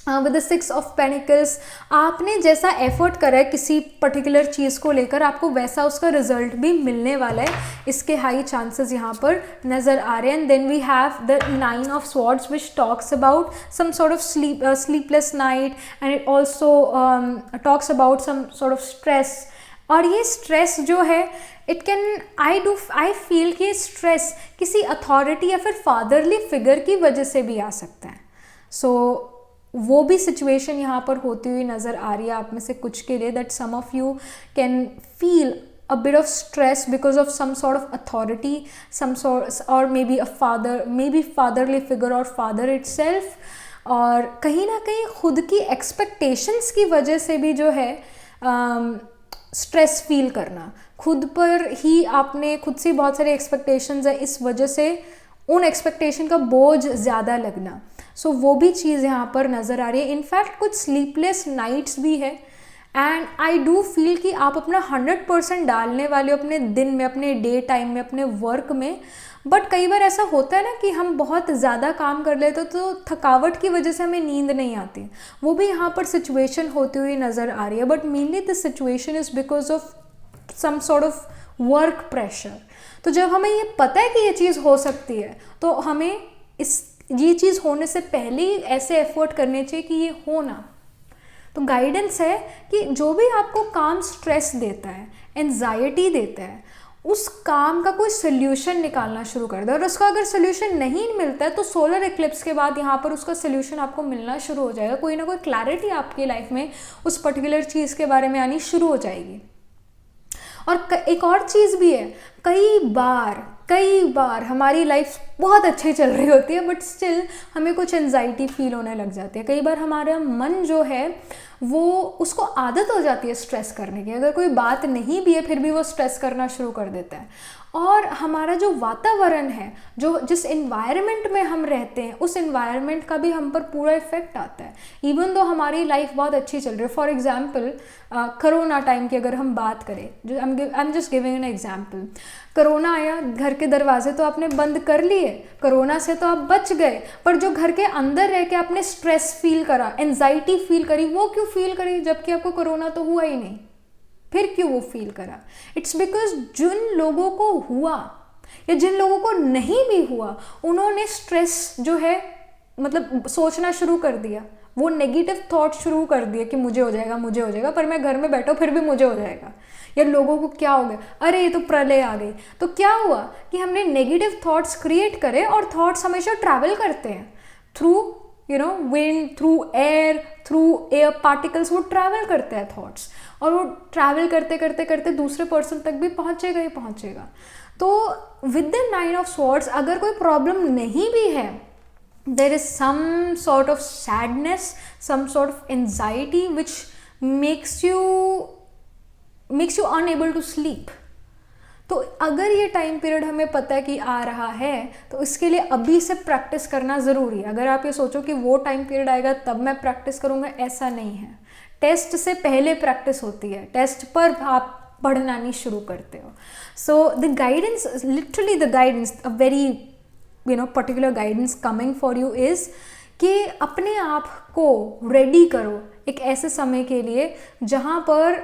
with the 6 of pentacles, आपने जैसा एफर्ट करा है किसी पर्टिकुलर चीज़ को लेकर, आपको वैसा उसका रिजल्ट भी मिलने वाला है. इसके हाई चांसेस यहाँ पर नज़र आ रहे हैं. And then we have the 9 of swords which talks about some sort of sleepless night, and it also talks about some sort of stress. और ये स्ट्रेस जो है इट कैन आई फील कि स्ट्रेस किसी अथॉरिटी या फिर फादरली फिगर की वजह से भी आ सकता है. सो वो भी सिचुएशन यहाँ पर होती हुई नज़र आ रही है आप में से कुछ के लिए, that some of you can feel a bit of stress because of some sort of authority, some sort, or maybe a father, maybe fatherly figure or father itself. और कहीं ना कहीं खुद की एक्सपेक्टेशंस की वजह से भी जो है स्ट्रेस फील करना, खुद पर ही आपने खुद से बहुत सारे एक्सपेक्टेशंस है, इस वजह से उन एक्सपेक्टेशन का बोझ ज़्यादा लगना. सो वो भी चीज़ यहाँ पर नज़र आ रही है. इनफैक्ट कुछ स्लीपलेस नाइट्स भी है, एंड आई डू फील कि आप अपना 100% डालने वाले हो अपने दिन में, अपने डे टाइम में, अपने वर्क में, बट कई बार ऐसा होता है ना कि हम बहुत ज़्यादा काम कर लेते तो थकावट की वजह से हमें नींद नहीं आती। वो भी यहाँ पर सिचुएशन होती हुई नज़र आ रही है, but mainly this situation is because of some sort of work pressure. तो जब हमें ये पता है कि ये चीज़ हो सकती है, तो हमें ये चीज़ होने से पहले ही ऐसे एफर्ट करने चाहिए कि ये हो ना। तो गाइडेंस है कि जो भी आपको काम स्ट्रेस देता है, एंजाइटी देता है, उस काम का कोई सोल्यूशन निकालना शुरू कर दे। और उसका अगर सोल्यूशन नहीं मिलता है तो सोलर इक्लिप्स के बाद यहाँ पर उसका सोल्यूशन आपको मिलना शुरू हो जाएगा। कोई ना कोई क्लैरिटी आपकी लाइफ में उस पर्टिकुलर चीज़ के बारे में आनी शुरू हो जाएगी। और एक और चीज़ भी है, कई बार हमारी लाइफ बहुत अच्छी चल रही होती है बट स्टिल हमें कुछ एंजाइटी फील होने लग जाती है। कई बार हमारा मन जो है वो, उसको आदत हो जाती है स्ट्रेस करने की। अगर कोई बात नहीं भी है फिर भी वो स्ट्रेस करना शुरू कर देता है। और हमारा जो वातावरण है, जो जिस एनवायरनमेंट में हम रहते हैं, उस एनवायरनमेंट का भी हम पर पूरा इफेक्ट आता है। इवन दो हमारी लाइफ बहुत अच्छी चल रही है। फॉर एग्जाम्पल कोरोना टाइम की अगर हम बात करें, आई am just giving an example. Corona आया, घर के दरवाजे तो आपने बंद कर लिए, कोरोना से तो आप बच गए, पर जो घर के अंदर रह के आपने स्ट्रेस फील करा, एंजाइटी फील करी, वो क्यों फील करी जबकि आपको कोरोना तो हुआ ही नहीं? फिर क्यों वो फील करा? इट्स बिकॉज जिन लोगों को हुआ या जिन लोगों को नहीं भी हुआ, उन्होंने स्ट्रेस जो है मतलब सोचना शुरू कर दिया, वो नेगेटिव थॉट शुरू कर दिए कि मुझे हो जाएगा, पर मैं घर में बैठा फिर भी मुझे हो जाएगा। या लोगों को क्या हो गया, अरे ये तो प्रलय आ गई। तो क्या हुआ कि हमने नेगेटिव थॉट्स क्रिएट करे, और थॉट्स हमेशा ट्रैवल करते हैं through wind, through air, through air particles, वो ट्रैवल करते हैं थॉट्स, और वो ट्रैवल करते करते करते दूसरे पर्सन तक भी पहुंचेगा ही पहुंचेगा। तो विद द 9 ऑफ स्वॉर्ड्स अगर कोई प्रॉब्लम नहीं भी है, there is some sort of sadness, some sort of anxiety which makes you unable to sleep। तो अगर ये टाइम पीरियड हमें पता है कि आ रहा है, तो इसके लिए अभी से प्रैक्टिस करना ज़रूरी है। अगर आप ये सोचो कि वो टाइम पीरियड आएगा तब मैं प्रैक्टिस करूँगा, ऐसा नहीं है। टेस्ट से पहले प्रैक्टिस होती है, टेस्ट पर आप पढ़ना नहीं शुरू करते हो। So the guidance, literally the guidance, a very particular guidance coming for you is कि अपने आप को रेडी करो एक ऐसे समय के लिए जहाँ पर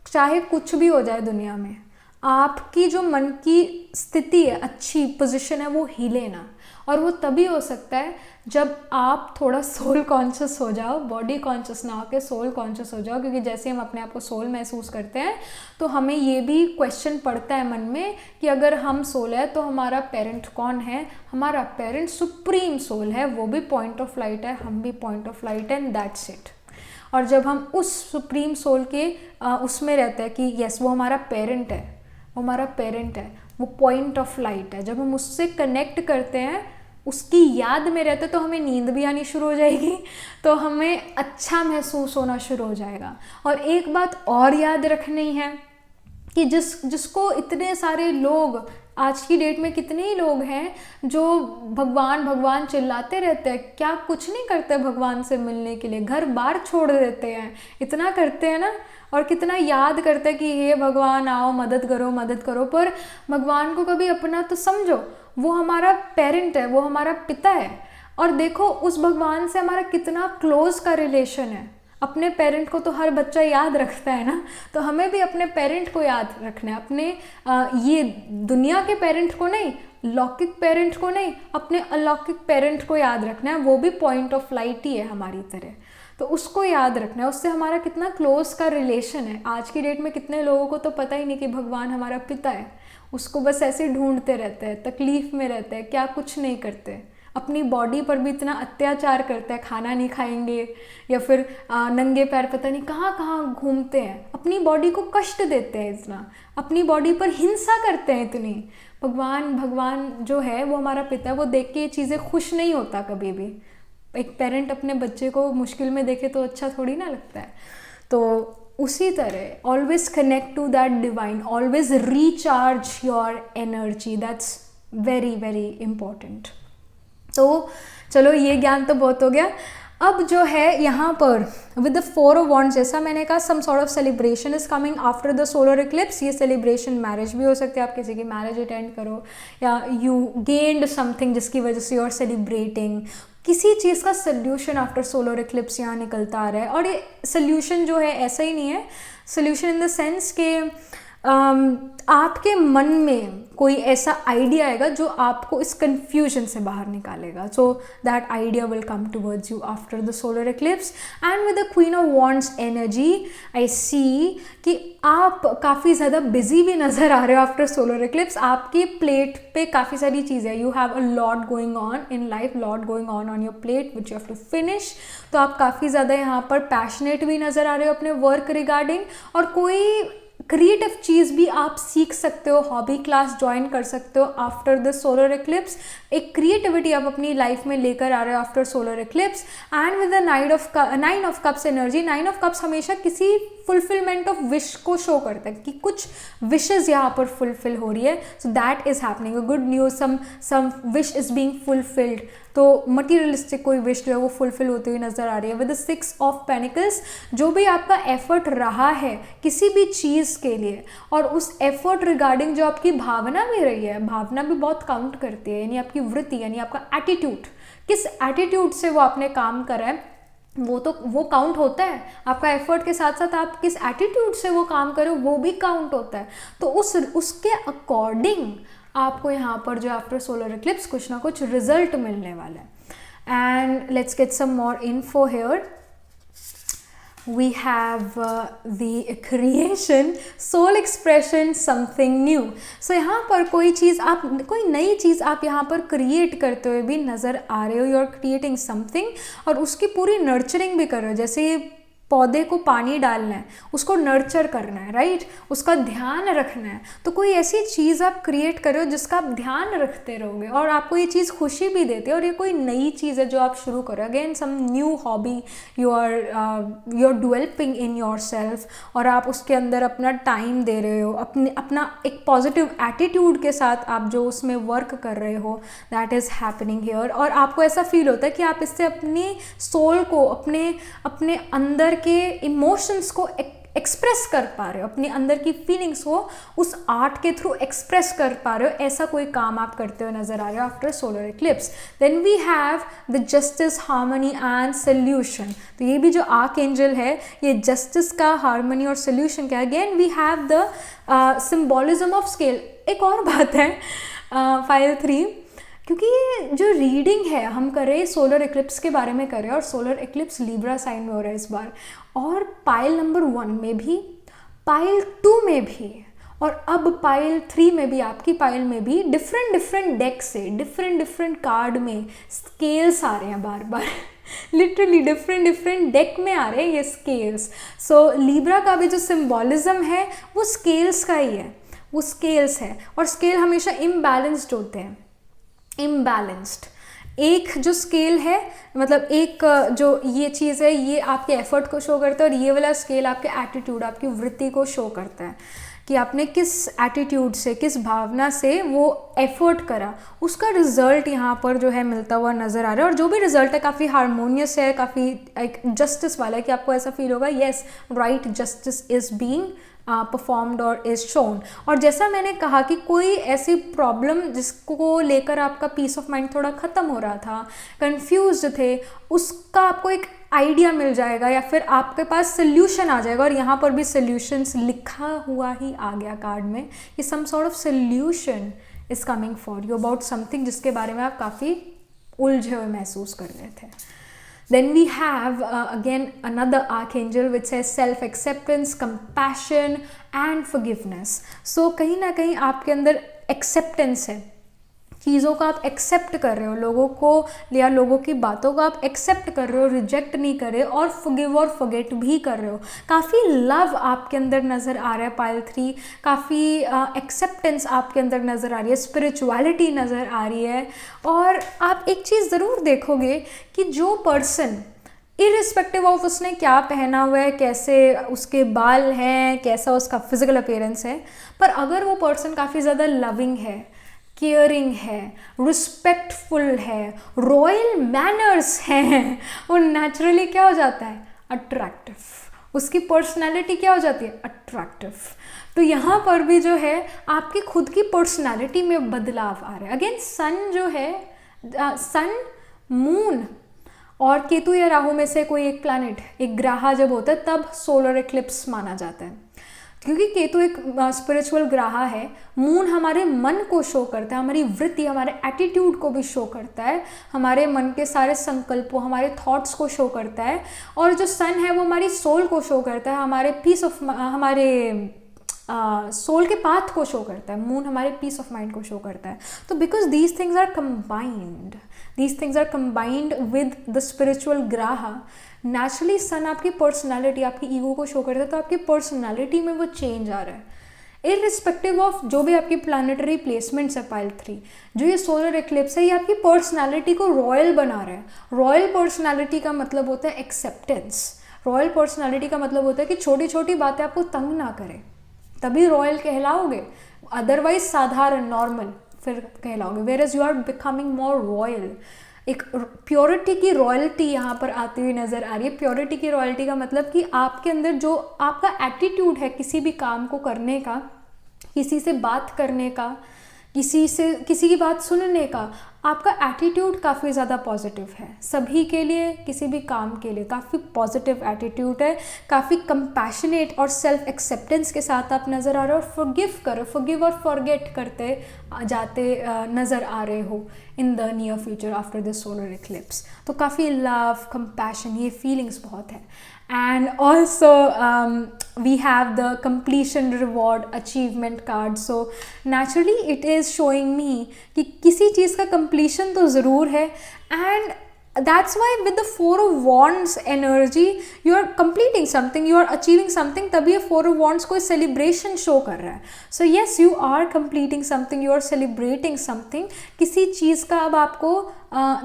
चाहे कुछ भी हो जाए दुनिया में, आपकी जो मन की स्थिति है, अच्छी पोजीशन है, वो हिले ना। और वो तभी हो सकता है जब आप थोड़ा सोल कॉन्शियस हो जाओ, बॉडी कॉन्शियस ना होकर सोल कॉन्शियस हो जाओ। क्योंकि जैसे हम अपने आप को सोल महसूस करते हैं तो हमें ये भी क्वेश्चन पड़ता है मन में कि अगर हम सोल है तो हमारा पेरेंट कौन है? हमारा पेरेंट सुप्रीम सोल है, वो भी पॉइंट ऑफ लाइट है, हम भी पॉइंट ऑफ लाइट है, एंड दैट्स इट। और जब हम उस सुप्रीम सोल के उसमें रहते हैं कि यस वो हमारा पेरेंट है, वो हमारा पेरेंट है, वो पॉइंट ऑफ लाइट है, जब हम उससे कनेक्ट करते हैं, उसकी याद में रहते, तो हमें नींद भी आनी शुरू हो जाएगी, तो हमें अच्छा महसूस होना शुरू हो जाएगा। और एक बात और याद रखनी है कि जिसको इतने सारे लोग, आज की डेट में कितने ही लोग हैं जो भगवान भगवान चिल्लाते रहते हैं, क्या कुछ नहीं करते भगवान से मिलने के लिए, घर बार छोड़ देते हैं, इतना करते हैं ना, और कितना याद करते हैं कि हे भगवान आओ मदद करो, पर भगवान को कभी अपना तो समझो। वो हमारा पेरेंट है, वो हमारा पिता है, और देखो उस भगवान से हमारा कितना क्लोज का रिलेशन है। अपने पेरेंट को तो हर बच्चा याद रखता है ना, तो हमें भी अपने पेरेंट को याद रखना है, अपने ये दुनिया के पेरेंट को नहीं, लौकिक पेरेंट को नहीं, अपने अलौकिक पेरेंट को याद रखना है। वो भी पॉइंट ऑफ लाइट ही है हमारी तरह, तो उसको याद रखना है, उससे हमारा कितना क्लोज का रिलेशन है। आज की डेट में कितने लोगों को तो पता ही नहीं कि भगवान हमारा पिता है, उसको बस ऐसे ढूंढते रहते हैं, तकलीफ़ में रहते हैं, क्या कुछ नहीं करते, अपनी बॉडी पर भी इतना अत्याचार करते हैं, खाना नहीं खाएंगे, या फिर नंगे पैर पता नहीं कहाँ कहाँ घूमते हैं, अपनी बॉडी को कष्ट देते हैं, इतना अपनी बॉडी पर हिंसा करते हैं इतनी। भगवान जो है वो हमारा पिता है, वो देख के ये चीज़ें खुश नहीं होता कभी भी। एक पेरेंट अपने बच्चे को मुश्किल में देखे तो अच्छा थोड़ी ना लगता है। तो उसी तरह always connect to that divine, always recharge your energy, that's very very important. तो चलो ये ज्ञान तो बहुत हो गया। अब जो है यहाँ पर विद द 4 ऑफ वॉन्ड्स, जैसा मैंने कहा some sort of celebration is coming after the solar eclipse. ये सेलिब्रेशन मैरिज भी हो सकती है, आप किसी की मैरिज अटेंड करो, या यू गेन्ड समथिंग जिसकी वजह से यू आर सेलिब्रेटिंग. किसी चीज़ का सोल्यूशन आफ्टर सोलर इक्लिप्स यहाँ निकलता आ रहा है. और ये सोल्यूशन जो है ऐसा ही नहीं है, सोल्यूशन इन द सेंस के आपके मन में कोई ऐसा आइडिया आएगा जो आपको इस कन्फ्यूजन से बाहर निकालेगा. So that idea will come towards you after the solar eclipse. And with the queen of wands energy I see कि आप काफ़ी ज़्यादा बिजी भी नज़र आ रहे हो आफ्टर सोलर इक्लिप्स. आपकी प्लेट पे काफ़ी सारी चीज़ें, you have a lot going on in life, lot going on your plate which you have to finish. तो आप काफ़ी ज़्यादा यहाँ पर पैशनेट भी नज़र आ रहे हो अपने वर्क रिगार्डिंग. और कोई क्रिएटिव चीज़ भी आप सीख सकते हो, हॉबी क्लास ज्वाइन कर सकते हो आफ्टर द सोलर इक्लिप्स. एक क्रिएटिविटी आप अपनी लाइफ में लेकर आ रहे हो after solar eclipse. And with the 9 of cups energy, 9 of cups हमेशा किसी फुलफिलमेंट ऑफ विश को शो करता है कि कुछ विशेज़ यहाँ पर फुलफिल हो रही है. So that is happening, a good news, some wish is being fulfilled. तो मटीरियलिस्टिक कोई विश जो है वो फुलफिल होती हुई नज़र आ रही है. विद द 6 ऑफ पेनिकल्स, जो भी आपका एफर्ट रहा है किसी भी चीज़ के लिए, और उस एफर्ट रिगार्डिंग जो आपकी भावना भी रही है, भावना भी बहुत काउंट करती है, यानी आपकी वृत्ति, यानी आपका एटीट्यूड, किस एटीट्यूड से वो आपने काम करा है वो काउंट होता है. आपका एफर्ट के साथ साथ आप किस एटीट्यूड से वो काम करो वो भी काउंट होता है. तो उसके अकॉर्डिंग आपको यहाँ पर जो आफ्टर सोलर इक्लिप्स कुछ ना कुछ रिजल्ट मिलने वाला है. And let's get some more info here. we have the creation, soul expression, something new. So यहाँ पर कोई चीज़ आप, कोई नई चीज़ आप यहाँ पर क्रिएट करते हुए भी नज़र आ रहे हो. यू आर क्रिएटिंग समथिंग और उसकी पूरी नर्चरिंग भी कर रहे हो. जैसे पौधे को पानी डालना है, उसको नर्चर करना है, राइट, उसका ध्यान रखना है. तो कोई ऐसी चीज़ आप क्रिएट कर रहे हो जिसका आप ध्यान रखते रहोगे और आपको ये चीज़ खुशी भी देती है. और ये कोई नई चीज़ है जो आप शुरू करो. Again some new hobby you are developing in your self, और आप उसके अंदर अपना टाइम दे रहे हो, अपना एक पॉजिटिव एटीट्यूड के साथ आप जो उसमें वर्क कर रहे हो, दैट इज़ हैपनिंग हियर. और आपको ऐसा फील होता है कि आप इससे अपनी सोल को, अपने अंदर के इमोशंस को एक्सप्रेस कर पा रहे हो, अपने अंदर की फीलिंग्स को उस आर्ट के थ्रू एक्सप्रेस कर पा रहे हो. ऐसा कोई काम आप करते हुए नजर आ रहे हो after solar eclipse. Then we have the justice, harmony and solution. तो ये भी जो आर्क एंजल है, ये जस्टिस का, हार्मनी और सोल्यूशन का. Again we have the symbolism of scale. एक और बात है फाइल 3, क्योंकि ये जो रीडिंग है हम कर रहे हैं सोलर इक्लिप्स के बारे में कर रहे हैं, और सोलर इक्लिप्स लिब्रा साइन में हो रहा है इस बार, और पाइल नंबर 1 में भी, पाइल 2 में भी, और अब पाइल 3 में भी, आपकी पाइल में भी डिफरेंट डेक से डिफरेंट कार्ड में स्केल्स आ रहे हैं बार बार. लिटरली डिफरेंट डेक में आ रहे हैं ये स्केल्स. सो लिब्रा का भी जो सिंबॉलिज्म है वो स्केल्स का ही है, वो स्केल्स है. और स्केल हमेशा इम्बैलेंस्ड होते हैं, इम्बैलेंस्ड. एक जो स्केल है, मतलब एक जो ये चीज़ है, ये आपके एफर्ट को शो करता है, और ये वाला स्केल आपके एटीट्यूड, आपकी वृत्ति को शो करता है कि आपने किस एटीट्यूड से, किस भावना से वो एफर्ट करा, उसका रिजल्ट यहाँ पर जो है मिलता हुआ नज़र आ रहा है. और जो भी रिजल्ट है काफ़ी हारमोनियस है, काफ़ी एक जस्टिस वाला है, कि आपको ऐसा फील होगा yes right justice is being performed और इज़ शोन. और जैसा मैंने कहा कि कोई ऐसी प्रॉब्लम जिसको लेकर आपका पीस ऑफ माइंड थोड़ा ख़त्म हो रहा था, कंफ्यूज्ड थे, उसका आपको एक आइडिया मिल जाएगा, या फिर आपके पास सोल्यूशन आ जाएगा. और यहाँ पर भी सोल्यूशंस लिखा हुआ ही आ गया कार्ड में कि some sort of solution is coming for you about something जिसके बारे में आप काफ़ी उलझे हुए महसूस कर रहे थे. Then we have again another archangel which says self-acceptance, compassion and forgiveness. So कहीं ना कहीं आपके अंदर acceptance है, चीज़ों का आप एक्सेप्ट कर रहे हो, लोगों को या लोगों की बातों को आप एक्सेप्ट कर रहे हो, रिजेक्ट नहीं कर रहे, और फॉरगिव और फॉरगेट भी कर रहे हो. काफ़ी लव आपके अंदर नज़र आ रहा है पाइल 3, काफ़ी एक्सेप्टेंस आपके अंदर नज़र आ रही है, स्पिरिचुअलिटी नज़र आ रही है. और आप एक चीज़ ज़रूर देखोगे कि जो पर्सन, इरिस्पेक्टिव ऑफ उसने क्या पहना हुआ है, कैसे उसके बाल हैं, कैसा उसका फिजिकल अपीयरेंस है, पर अगर वो पर्सन काफ़ी ज़्यादा लविंग है, केयरिंग है, रिस्पेक्टफुल है, रॉयल मैनर्स हैं, वो नेचुरली क्या हो जाता है, अट्रैक्टिव। उसकी पर्सनैलिटी क्या हो जाती है, अट्रैक्टिव। तो यहाँ पर भी जो है आपकी खुद की पर्सनैलिटी में बदलाव आ रहा है। अगेन सन जो है, सन, मून और केतु या राहु में से कोई एक प्लैनेट, एक ग्रह जब होता है तब सोलर एक्लिप्स माना जाता है, क्योंकि केतु एक स्पिरिचुअल ग्रह है। मून हमारे मन को शो करता है, हमारी वृत्ति, हमारे एटीट्यूड को भी शो करता है, हमारे मन के सारे संकल्पों, हमारे थॉट्स को शो करता है। और जो सन है वो हमारी सोल को शो करता है, हमारे पीस ऑफ, हमारे सोल के पाथ को शो करता है। मून हमारे पीस ऑफ माइंड को शो करता है। तो because these things are combined, these things are combined with the spiritual graha, naturally sun आपकी पर्सनालिटी, आपकी ईगो को शो करता है। तो आपकी पर्सनालिटी में वो चेंज आ रहा है, इररिस्पेक्टिव ऑफ जो भी आपकी प्लानिटरी प्लेसमेंट्स है पाइल 3। जो ये सोलर एक्लिप्स है ये आपकी पर्सनालिटी को रॉयल बना रहा है। रॉयल पर्सनालिटी का मतलब होता है एक्सेप्टेंस। रॉयल पर्सनालिटी का मतलब होता है कि छोटी छोटी बातें आपको तंग ना करें, तभी रॉयल कहलाओगे। अदरवाइज साधारण, नॉर्मल फिर कहलाओगे। Whereas you are becoming more royal. एक प्योरिटी की रॉयल्टी यहाँ पर आती हुई नज़र आ रही है। प्योरिटी की रॉयल्टी का मतलब कि आपके अंदर जो आपका एटीट्यूड है किसी भी काम को करने का, किसी से बात करने का, किसी की बात सुनने का, आपका एटीट्यूड काफ़ी ज़्यादा पॉजिटिव है। सभी के लिए, किसी भी काम के लिए काफ़ी पॉजिटिव एटीट्यूड है, काफ़ी कंपैशनेट और सेल्फ एक्सेप्टेंस के साथ आप नज़र आ रहे हो। और फॉरगिव और फॉरगेट करते जाते नज़र आ रहे हो in the near future after the solar eclipse. तो काफ़ी लव, कंपैशन, ये फीलिंग्स बहुत है। And also we have the completion reward achievement card, so naturally it is showing me कि किसी चीज़ का completion तो ज़रूर है। and that's why with the 4 of wands energy you are completing something, you are achieving something, तभी ये 4 of wands कोई celebration show कर रहा है। so yes, you are completing something, you are celebrating something। किसी चीज़ का अब आपको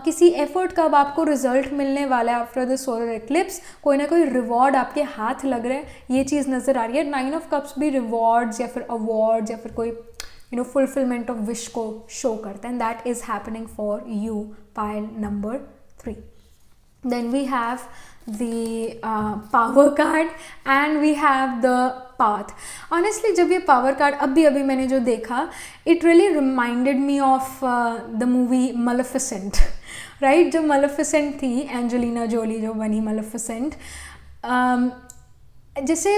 किसी एफर्ट का अब आपको रिजल्ट मिलने वाला है आफ्टर द सोलर एक्लिप्स। कोई ना कोई रिवॉर्ड आपके हाथ लग रहा है, ये चीज़ नज़र आ रही है। 9 ऑफ कप्स भी रिवॉर्ड्स या फिर अवार्ड्स या फिर कोई फुलफिलमेंट ऑफ विश को शो करता है। And that is happening for you, pile number 3। Then we have the power card and we have the path. Honestly जब ये power card अभी मैंने जो देखा, it really reminded me of the movie Maleficent, right? जो Maleficent थी, एंजेलिना जोली जो बनी Maleficent, जैसे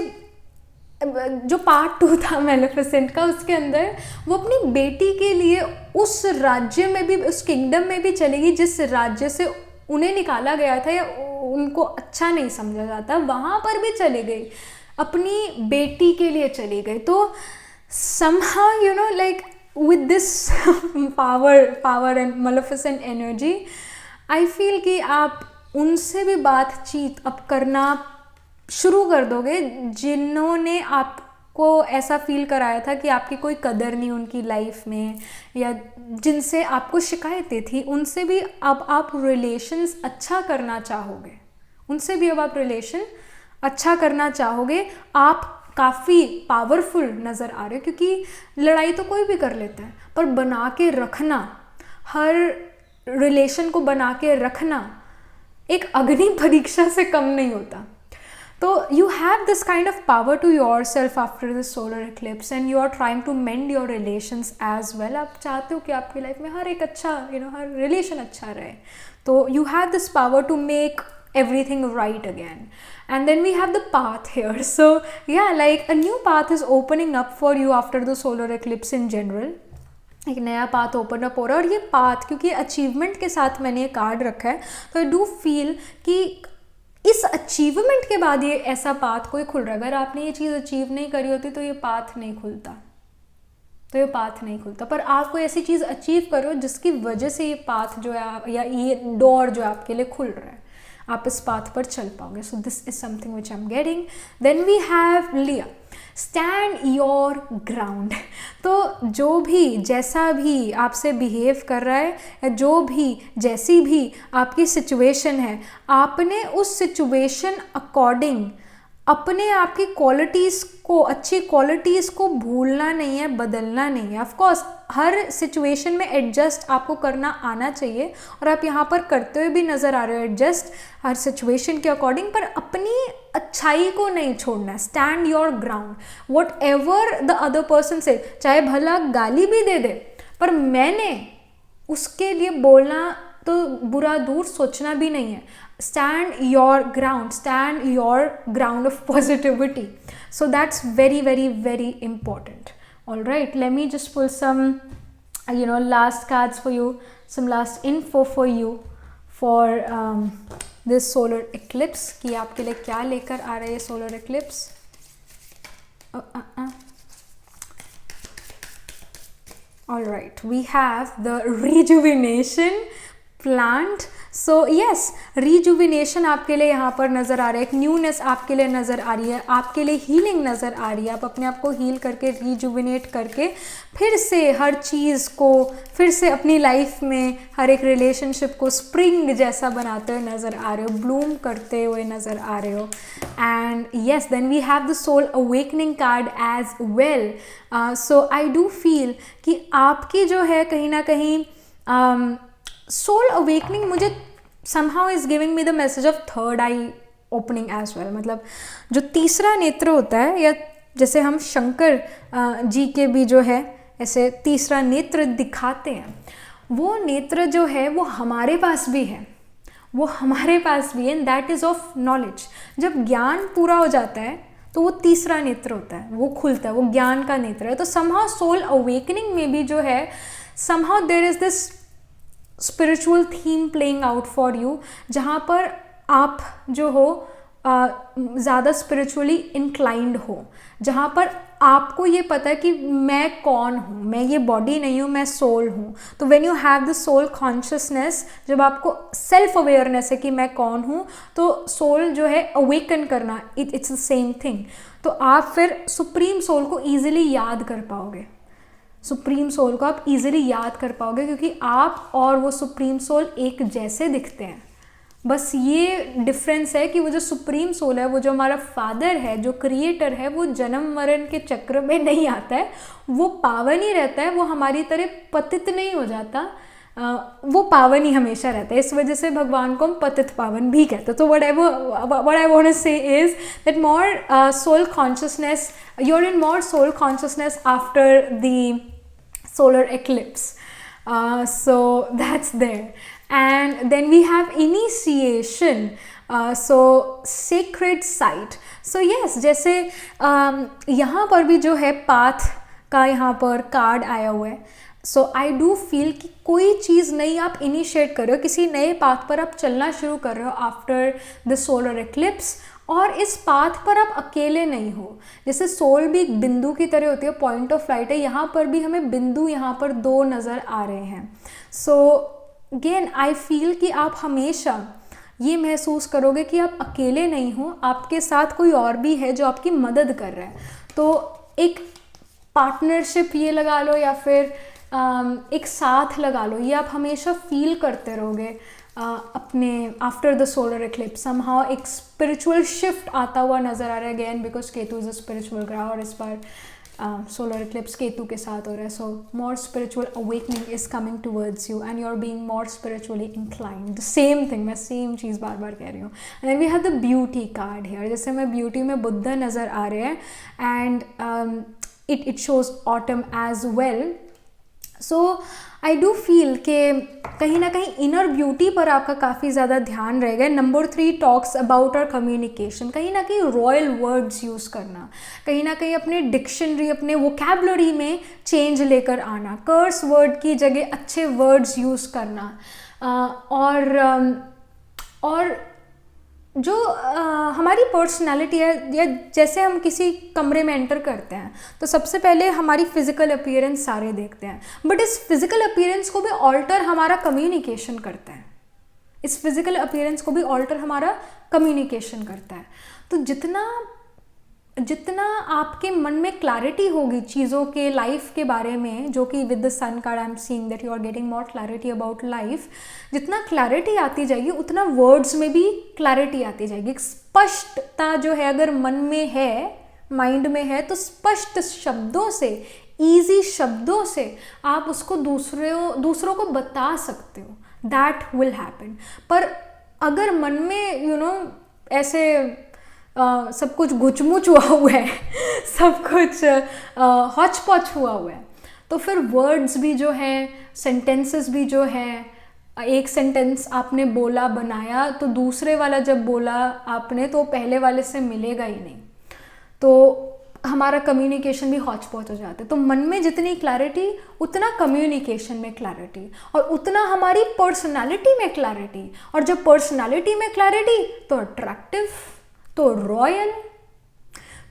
जो पार्ट 2 था Maleficent का, उसके अंदर वो अपनी बेटी के लिए उस राज्य में भी, उस किंगडम में भी चलेगी जिस राज्य से उन्हें निकाला गया था या उनको अच्छा नहीं समझा जाता, वहाँ पर भी चले गई, अपनी बेटी के लिए चली गई। तो somehow like with this power and Maleficent energy, I feel कि आप उनसे भी बातचीत अब करना शुरू कर दोगे जिन्होंने आपको ऐसा फील कराया था कि आपकी कोई कदर नहीं उनकी लाइफ में, या जिनसे आपको शिकायतें थी, उनसे भी अब आप रिलेशंस अच्छा करना चाहोगे, उनसे भी अब आप रिलेशन अच्छा करना चाहोगे। आप काफ़ी पावरफुल नज़र आ रहे हो, क्योंकि लड़ाई तो कोई भी कर लेता है, पर बना के रखना, हर रिलेशन को बना के रखना एक अग्नि परीक्षा से कम नहीं होता। तो you have this kind of power to yourself after the solar eclipse and you are trying to mend your relations as well। आप चाहते हो कि आपकी लाइफ में हर एक अच्छा हर रिलेशन अच्छा रहे। तो you have this power to make everything right again। and then we have the path here, so yeah, like a new path is opening up for you after the solar eclipse in general। एक नया पाथ ओपन अप हो रहा है। और ये पाथ क्योंकि अचीवमेंट के साथ मैंने ये कार्ड रखा है, तो आई डू फील कि इस अचीवमेंट के बाद ये ऐसा पाथ कोई खुल रहा है। अगर आपने ये चीज़ अचीव नहीं करी होती तो ये पाथ नहीं खुलता, पर आप कोई ऐसी चीज़ अचीव करो जिसकी वजह से ये पाथ जो है या ये डोर जो है आपके लिए खुल रहा है, आप इस पाथ पर चल पाओगे। So this is something which I am getting. Then we have लिया, स्टैंड योर ग्राउंड। तो जो भी जैसा भी आपसे बिहेव कर रहा है या जो भी जैसी भी आपकी सिचुएशन है, आपने उस सिचुएशन अकॉर्डिंग अपने आप की क्वालिटीज़ को, अच्छी क्वालिटीज़ को भूलना नहीं है, बदलना नहीं है। ऑफ कोर्स हर सिचुएशन में एडजस्ट आपको करना आना चाहिए, और आप यहाँ पर करते हुए भी नज़र आ रहे हो एडजस्ट हर सिचुएशन के अकॉर्डिंग, पर अपनी अच्छाई को नहीं छोड़ना। Stand your ground, what ever the other person से, चाहे भला गाली भी दे दे, पर मैंने उसके लिए बोलना तो बुरा दूर सोचना भी नहीं है। stand your ground of positivity. So that's very, very, very important. All right, let me just pull some last cards for you, some last info for you for this solar eclipse, कि आपके लिए क्या लेकर आ रहे हैं solar eclipse. All right, we have the rejuvenation plant. So yes, rejuvenation आपके लिए यहाँ पर नज़र आ रहा है, एक न्यूनेस आपके लिए नज़र आ रही है, आपके लिए हीलिंग नज़र आ रही है। आप अपने आप को हील करके, रिजुविनेट करके फिर से हर चीज़ को, फिर से अपनी लाइफ में हर एक रिलेशनशिप को स्प्रिंग जैसा बनाते हुए नज़र आ रहे हो, ब्लूम करते हुए नज़र आ रहे हो। And yes, then we have the soul awakening card as well. So I do feel कि आपकी जो है कहीं ना कहीं सोल अवेकनिंग मुझे somehow is giving me the message of third eye opening as well। मतलब जो तीसरा नेत्र होता है, या जैसे हम शंकर जी के भी जो है ऐसे तीसरा नेत्र दिखाते हैं, वो नेत्र जो है वो हमारे पास भी है, वो हमारे पास भी है, and that is of knowledge. जब ज्ञान पूरा हो जाता है तो वो तीसरा नेत्र होता है, वो खुलता है, वो ज्ञान का नेत्र है। तो somehow सोल अवेकनिंग में भी जो है somehow there is this spiritual theme playing out for you, जहाँ पर आप जो हो ज़्यादा स्पिरिचुअली इंक्लाइंड हो, जहाँ पर आपको ये पता है कि मैं कौन हूँ, मैं ये बॉडी नहीं हूँ, मैं सोल हूँ। तो when you have the soul consciousness, जब आपको सेल्फ अवेयरनेस है कि मैं कौन हूँ, तो सोल जो है अवेकन करना, इट्स द सेम थिंग। तो आप फिर सुप्रीम सोल को ईजिली याद कर पाओगे, सुप्रीम सोल को आप इजीली याद कर पाओगे, क्योंकि आप और वो सुप्रीम सोल एक जैसे दिखते हैं। बस ये डिफरेंस है कि वो जो सुप्रीम सोल है, वो जो हमारा फादर है, जो क्रिएटर है, वो जन्म मरण के चक्र में नहीं आता है, वो पावन ही रहता है, वो हमारी तरह पतित नहीं हो जाता, वो पावन ही हमेशा रहता है। इस वजह से भगवान को हम पतित पावन भी कहते हैं। तो what I want to say is that more soul consciousness, you're in more soul consciousness after the solar eclipse. So that's there. And then we have initiation, so sacred site. So yes, जैसे यहाँ पर भी जो है पाथ का यहाँ पर कार्ड आया हुआ है। सो आई डू फील कि कोई चीज़ नई आप इनिशिएट कर रहे हो, किसी नए पाथ पर आप चलना शुरू कर रहे हो आफ्टर द सोलर एक्लिप्स, और इस पाथ पर आप अकेले नहीं हो। जैसे सोल भी एक बिंदु की तरह होती है, पॉइंट ऑफ लाइट है, यहाँ पर भी हमें बिंदु यहाँ पर दो नज़र आ रहे हैं। सो अगेन आई फील कि आप हमेशा ये महसूस करोगे कि आप अकेले नहीं हो, आपके साथ कोई और भी है जो आपकी मदद कर रहा है। तो एक पार्टनरशिप ये लगा लो, या फिर एक साथ लगा लो, ये आप हमेशा फील करते रहोगे अपने after the solar eclipse. Somehow एक स्पिरिचुअल शिफ्ट आता हुआ नज़र आ रहा है again, because Ketu is a spiritual ग्रह, और इस बार सोलर एक्लिप्स केतु के साथ हो रहा है। So more spiritual awakening is coming towards you and you are being more spiritually inclined. Same thing, मैं सेम चीज़ बार बार कह रही हूँ। And then we have the beauty card here. जैसे मैं ब्यूटी में बुद्धा नज़र आ रहे हैं, and it shows autumn as well. So I do feel कि कहीं ना कहीं इनर ब्यूटी पर आपका काफ़ी ज़्यादा ध्यान रहेगा। Number 3 talks about our communication. कहीं ना कहीं रॉयल वर्ड्स यूज़ करना, कहीं ना कहीं अपने डिक्शनरी, अपने वोकैबुलरी में चेंज लेकर आना, कर्स वर्ड की जगह अच्छे वर्ड्स यूज़ करना, और जो हमारी पर्सनालिटी है, या जैसे हम किसी कमरे में एंटर करते हैं तो सबसे पहले हमारी फिज़िकल अपीयरेंस सारे देखते हैं, बट इस फिज़िकल अपीयरेंस को भी ऑल्टर हमारा कम्युनिकेशन करता है। इस फिज़िकल अपीयरेंस को भी ऑल्टर हमारा कम्युनिकेशन करता है। तो जितना जितना आपके मन में क्लैरिटी होगी चीज़ों के लाइफ के बारे में, जो कि with the sun card I am seeing that you are getting more clarity about life, जितना क्लैरिटी आती जाएगी उतना वर्ड्स में भी क्लैरिटी आती जाएगी। स्पष्टता जो है अगर मन में है, माइंड में है, तो स्पष्ट शब्दों से, ईजी शब्दों से आप उसको दूसरों को बता सकते हो। That will happen. पर अगर मन में ऐसे सब कुछ गुचमुच हुआ हुआ है सब कुछ हौच पौच हुआ हुआ है, तो फिर वर्ड्स भी जो हैं, सेंटेंसेस भी जो हैं, एक सेंटेंस आपने बोला बनाया तो दूसरे वाला जब बोला आपने तो पहले वाले से मिलेगा ही नहीं, तो हमारा कम्युनिकेशन भी हौच पौच हो जाता है। तो मन में जितनी क्लैरिटी उतना कम्युनिकेशन में क्लैरिटी, और उतना हमारी पर्सनालिटी में क्लैरिटी, और जब पर्सनालिटी में क्लैरिटी तो अट्रैक्टिव, तो रॉयल।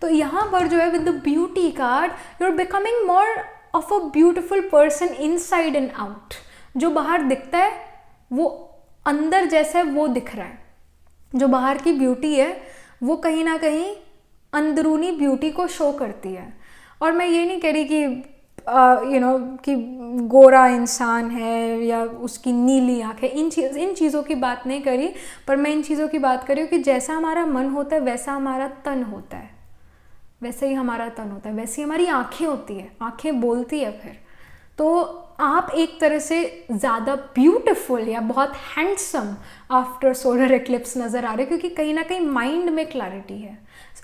तो यहाँ पर जो है with the beauty card you are becoming more of a beautiful person inside and out. जो बाहर दिखता है वो अंदर जैसा है वो दिख रहा है। जो बाहर की ब्यूटी है वो कहीं ना कहीं अंदरूनी ब्यूटी को शो करती है। और मैं ये नहीं कह रही कि कि गोरा इंसान है या उसकी नीली आँख है, इन चीज़ों की बात नहीं करी, पर मैं इन चीज़ों की बात कर रही हूँ कि जैसा हमारा मन होता है वैसा हमारा तन होता है, वैसे ही हमारा तन होता है, वैसी हमारी आँखें होती है, आँखें बोलती है फिर। तो आप एक तरह से ज़्यादा ब्यूटीफुल या बहुत हैंडसम आफ्टर सोलर एक्लिप्स नज़र आ रहे, क्योंकि कहीं ना कहीं माइंड में क्लैरिटी है।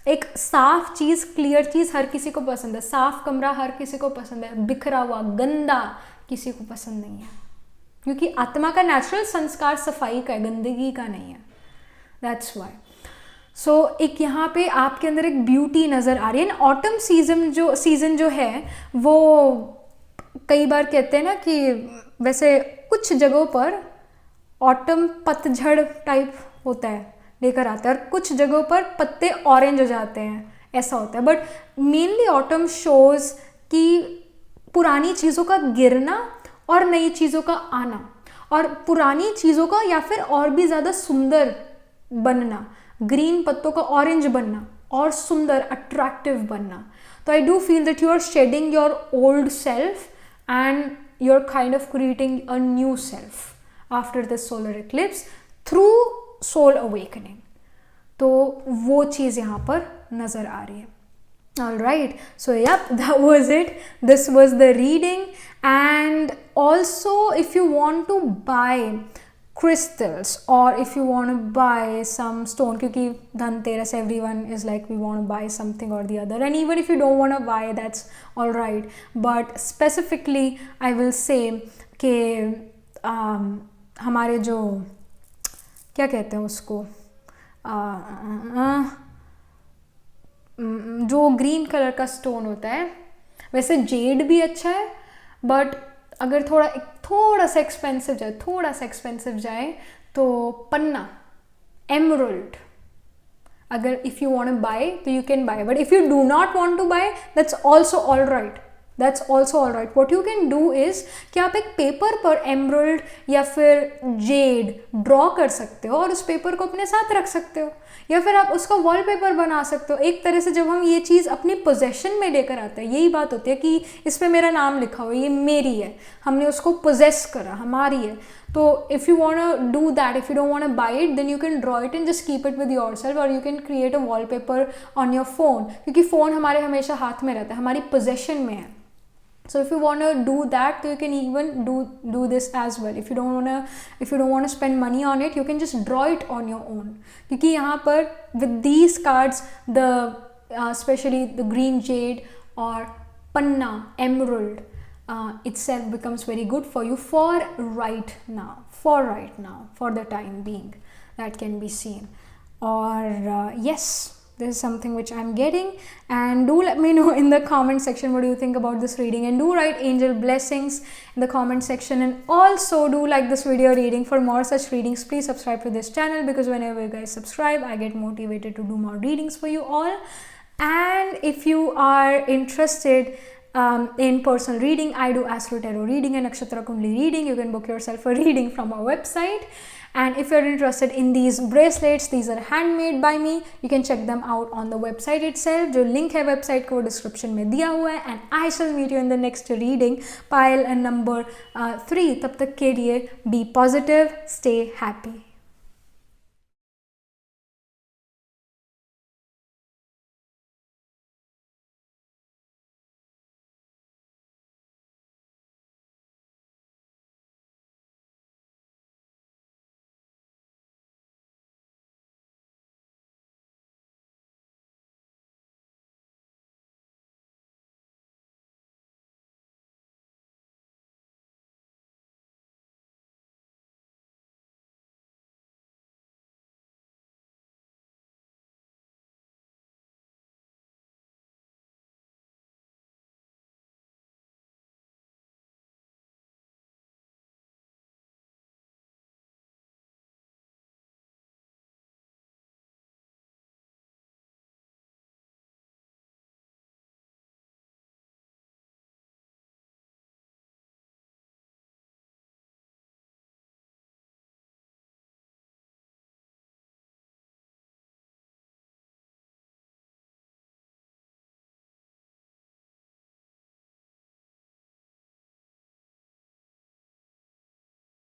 एक साफ चीज़, क्लियर चीज़ हर किसी को पसंद है, साफ कमरा हर किसी को पसंद है, बिखरा हुआ गंदा किसी को पसंद नहीं है, क्योंकि आत्मा का नेचुरल संस्कार सफाई का है, गंदगी का नहीं है। That's why. सो एक यहाँ पे आपके अंदर एक ब्यूटी नज़र आ रही है। ऑटम सीजन जो है वो कई बार कहते हैं ना कि वैसे कुछ जगहों पर ऑटम पतझड़ टाइप होता है, लेकर आता है, और कुछ जगहों पर पत्ते ऑरेंज हो जाते हैं, ऐसा होता है। बट मेनली ऑटम शोज कि पुरानी चीज़ों का गिरना और नई चीज़ों का आना, और पुरानी चीज़ों का या फिर और भी ज़्यादा सुंदर बनना, ग्रीन पत्तों का ऑरेंज बनना और सुंदर अट्रैक्टिव बनना। तो I do feel that you are shedding your old self and you're kind of creating a new self after this solar eclipse through soul awakening. तो वो चीज़ यहाँ पर नज़र आ रही है। All right, so yep, that was it. This was the reading, and also if you want to buy crystals or if you want to buy some stone, क्योंकि Dhanteras everyone is like we want to buy something or the other, and even if you don't want to buy, that's all right, but specifically I will say कि हमारे जो क्या कहते हैं उसको जो ग्रीन कलर का स्टोन होता है, वैसे जेड भी अच्छा है, बट अगर थोड़ा सा एक्सपेंसिव जाए तो पन्ना, एमरल्ड, अगर if you want to buy तो you can buy, but if you do not want to buy that's also all right. What you can do is कि आप एक पेपर पर एमरल्ड या फिर जेड ड्रॉ कर सकते हो और उस पेपर को अपने साथ रख सकते हो, या फिर आप उसका वॉलपेपर बना सकते हो। एक तरह से जब हम ये चीज़ अपनी पोजेशन में लेकर आते हैं, यही बात होती है कि इस पर मेरा नाम लिखा हो, ये मेरी है, हमने उसको पोजेस करा, हमारी है। तो if you want to do that, if you don't want to buy it, then you can draw it and just keep it with yourself, और you can create a wallpaper on your phone, क्योंकि फ़ोन हमारे हमेशा हाथ में रहता है, हमारी पोजेशन में है। So if you want to do that, you can even do this as well. If you don't want to spend money on it, you can just draw it on your own. क्योंकि यहाँ पर with these cards, especially the green jade or panna, emerald, itself becomes very good for you for right now, for the time being. That can be seen. Or yes, this is something which I'm getting, and do let me know in the comment section what do you think about this reading, and do write angel blessings in the comment section, and also do like this video reading. For more such readings, please subscribe to this channel, because whenever you guys subscribe, I get motivated to do more readings for you all. And if you are interested in personal reading. I do Astro Tarot reading and Nakshatra Kundli reading. You can book yourself a reading from our website. And if you're interested in these bracelets, these are handmade by me. You can check them out on the website itself. जो link है website को description में दिया हुआ है. And I shall meet you in the next reading, pile number 3. तब तक के लिए be positive, stay happy.